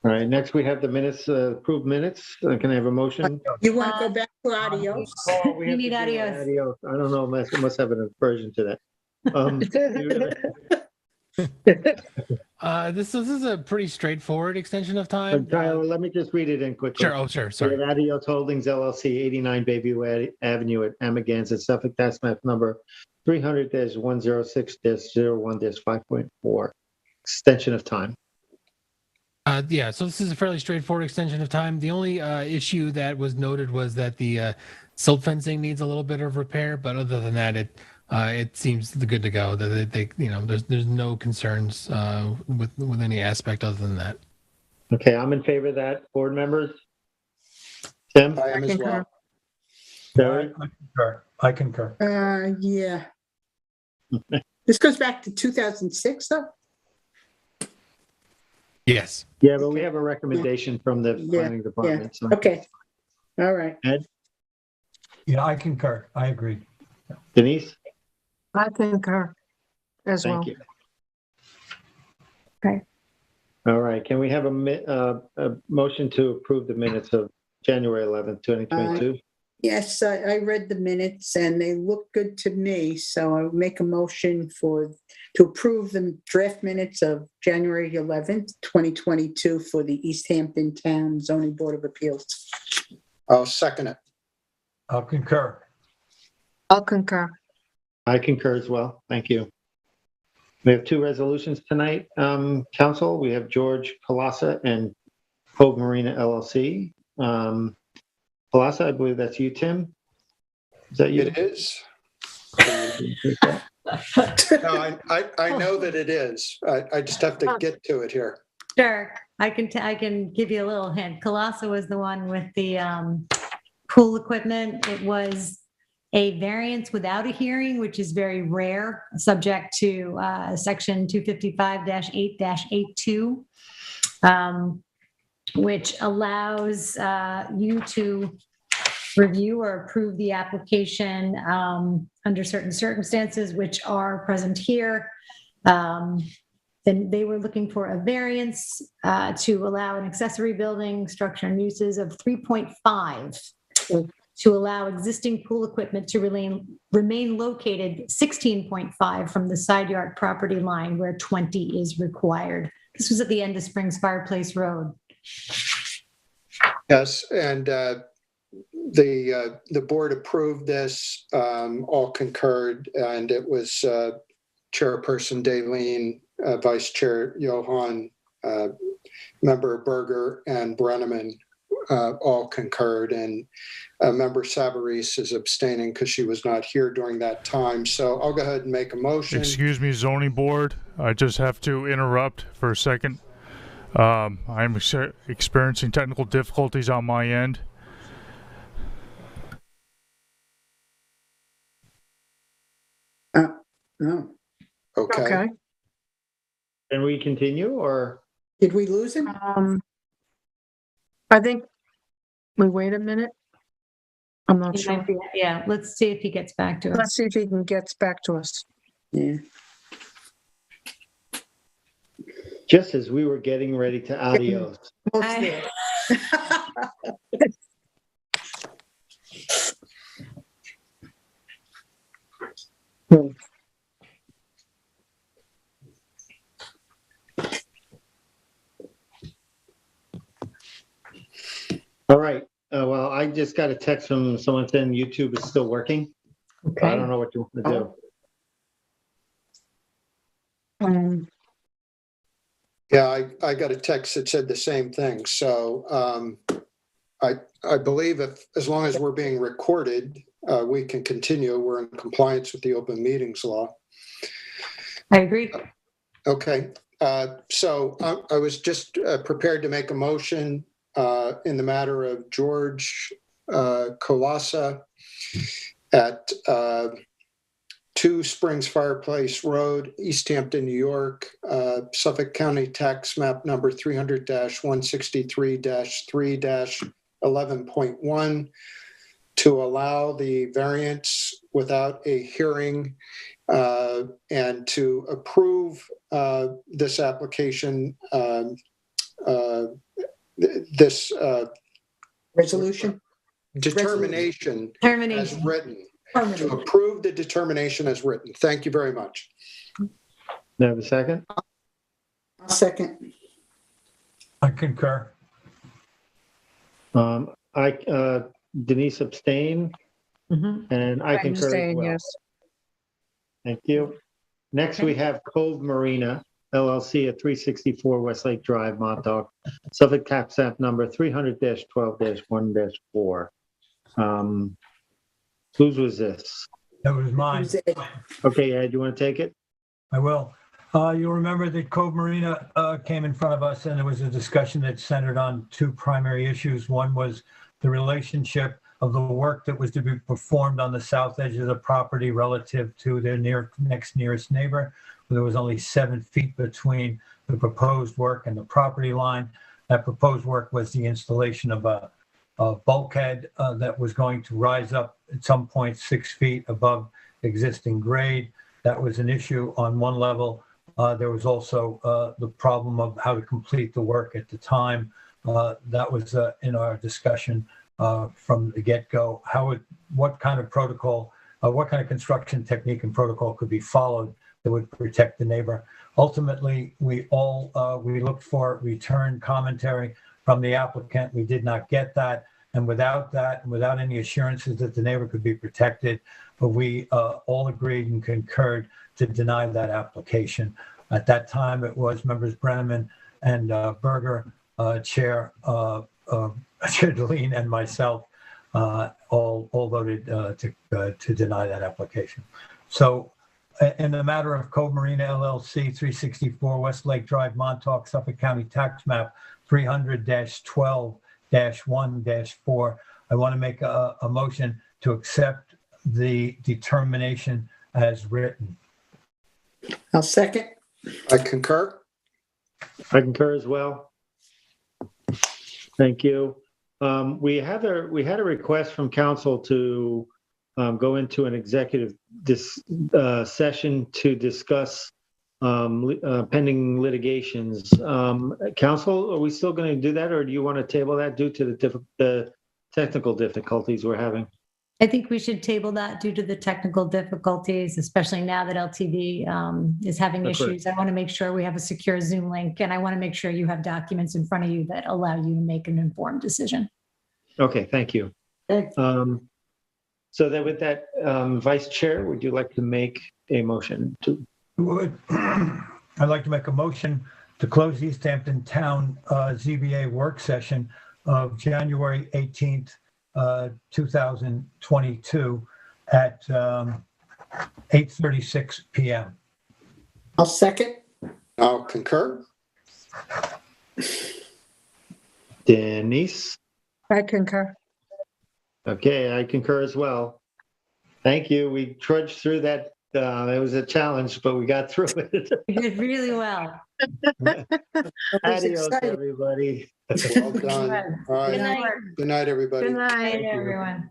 All right, next we have the minutes, approved minutes. Can I have a motion? You want to go back to adios? Oh, we You have need to do adios. adios. I don't know, must have an version to that. This is a pretty straightforward extension of time. Tyler, let me just read it in quickly. Sure. Oh, sure. So Sorry. Adios Holdings LLC, 89 Bayview Avenue at Amagansett, Suffolk, tax map number 300-106-01-5.4. Extension of time. Yeah, so this is a fairly straightforward extension of time. The only issue that was noted was that the silt fencing needs a little bit of repair, but other than that, it seems good to go. That they there's no concerns with any aspect other than that. Okay, I'm in favor of that. Board members? Tim? I am as well. Terry? I concur. Yeah, This goes back to 2006, though? Yes. Yeah, but we have a recommendation from the Yeah, planning department. So. Okay. All right. Ed, Yeah, I concur. I agree. Denise, I concur as well. thank you. Okay. All right, can we have a motion to approve the minutes of January 11th, 2022? Yes, I read the minutes and they look good to me, so I would make a motion to approve the draft minutes of January 11th, 2022 for the East Hampton Town Zoning Board of Appeals. I'll second it. I'll concur. I'll concur. I concur as well. Thank you. We have two resolutions tonight, Council. We have George Palasa and Cove Marina LLC. Palasa, I believe that's you, Tim. Is that you? It is. No, I know that it is. I just have to get to it here. Sure, I can give you a little hint. Colossa was the one with the pool equipment. It was a variance without a hearing, which is very rare, subject to section 255-8-82, which allows you to review or approve the application under certain circumstances, which are present here. Then they were looking for a variance to allow an accessory building structure and uses of 3.5 to allow existing pool equipment to remain located 16.5 from the side yard property line where 20 is required. This was at the end of Springs Fireplace Road. Yes, and the board approved this, all concurred, and it was Chairperson Daleen, Vice Chair Johan, Member Berger, and Brenneman all concurred, and Member Savarese is abstaining because she was not here during that time. So I'll go ahead and make a motion. Excuse me, zoning board. I just have to interrupt for a second. I'm experiencing technical difficulties on my end. No. Okay. Okay. Can we continue or? Did we lose him? I think we wait a minute. I'm not He sure. might be- Yeah, let's see if he gets back to us. Let's see if he can get back to us. Yeah. Just as we were getting ready to adios. Almost there. All right. Well, I just got a text from someone saying YouTube is still working. I don't Okay. know what you want to do. Yeah, I got a text that said the same thing. So I believe as long as we're being recorded, we can continue. We're in compliance with the open meetings law. I agree. Okay. So I was just prepared to make a motion in the matter of George Colasa at 2 Springs Fireplace Road, East Hampton, New York, Suffolk County Tax Map number 300-163-3-11.1 to allow the variance without a hearing and to approve this application, this Resolution? determination as Termination. written, to approve the determination as written. Thank you very much. Do I have a second? I'll second. I concur. Denise abstain, Mhm. and I concur as Abstain, well. yes. Thank you. Next, we have Cove Marina LLC at 364 Westlake Drive, Montauk, Suffolk Tax Map number 300-12-1-4. Whose was this? That was mine. Who's it? Okay, Ed, you want to take it? I will. You'll remember that Cove Marina came in front of us and there was a discussion that centered on two primary issues. One was the relationship of the work that was to be performed on the south edge of the property relative to their nearest neighbor. There was only 7 feet between the proposed work and the property line. That proposed work was the installation of a bulkhead that was going to rise up at some point 6 feet above existing grade. That was an issue on one level. There was also the problem of how to complete the work at the time. That was in our discussion from the get-go. What kind of protocol, what kind of construction technique and protocol could be followed that would protect the neighbor. Ultimately, we looked for return commentary from the applicant. We did not get that. And without that, without any assurances that the neighbor could be protected, but we all agreed and concurred to deny that application. At that time, it was members Brenneman and Berger, Chair Deline, and myself all voted to deny that application. So in the matter of Cove Marina LLC, 364 Westlake Drive, Montauk, Suffolk County Tax Map 300-12-1-4, I want to make a motion to accept the determination as written. I'll second. I concur. I concur as well. Thank you. We had a request from council to go into an executive session to discuss pending litigations. Council, are we still going to do that, or do you want to table that due to the technical difficulties we're having? I think we should table that due to the technical difficulties, especially now that LTV is having That's issues. I want to make sure we have a secure Zoom link, and I want to make sure you have documents in front of you that allow you to make an informed decision. Okay, thank you. Thanks. So then with that, Vice Chair, would you like to make a motion to? I'd like to make a motion to close East Hampton Town ZBA work session of January 18th, 2022 at 8:36 p.m. I'll second. I'll concur. Denise? I concur. Okay, I concur as well. Thank you. We trudged through that. It was a challenge, but we got through it. You did really well. Adios, exciting. everybody. Well done. All right. Good night. Good night, everybody. Good night. Good night, everyone.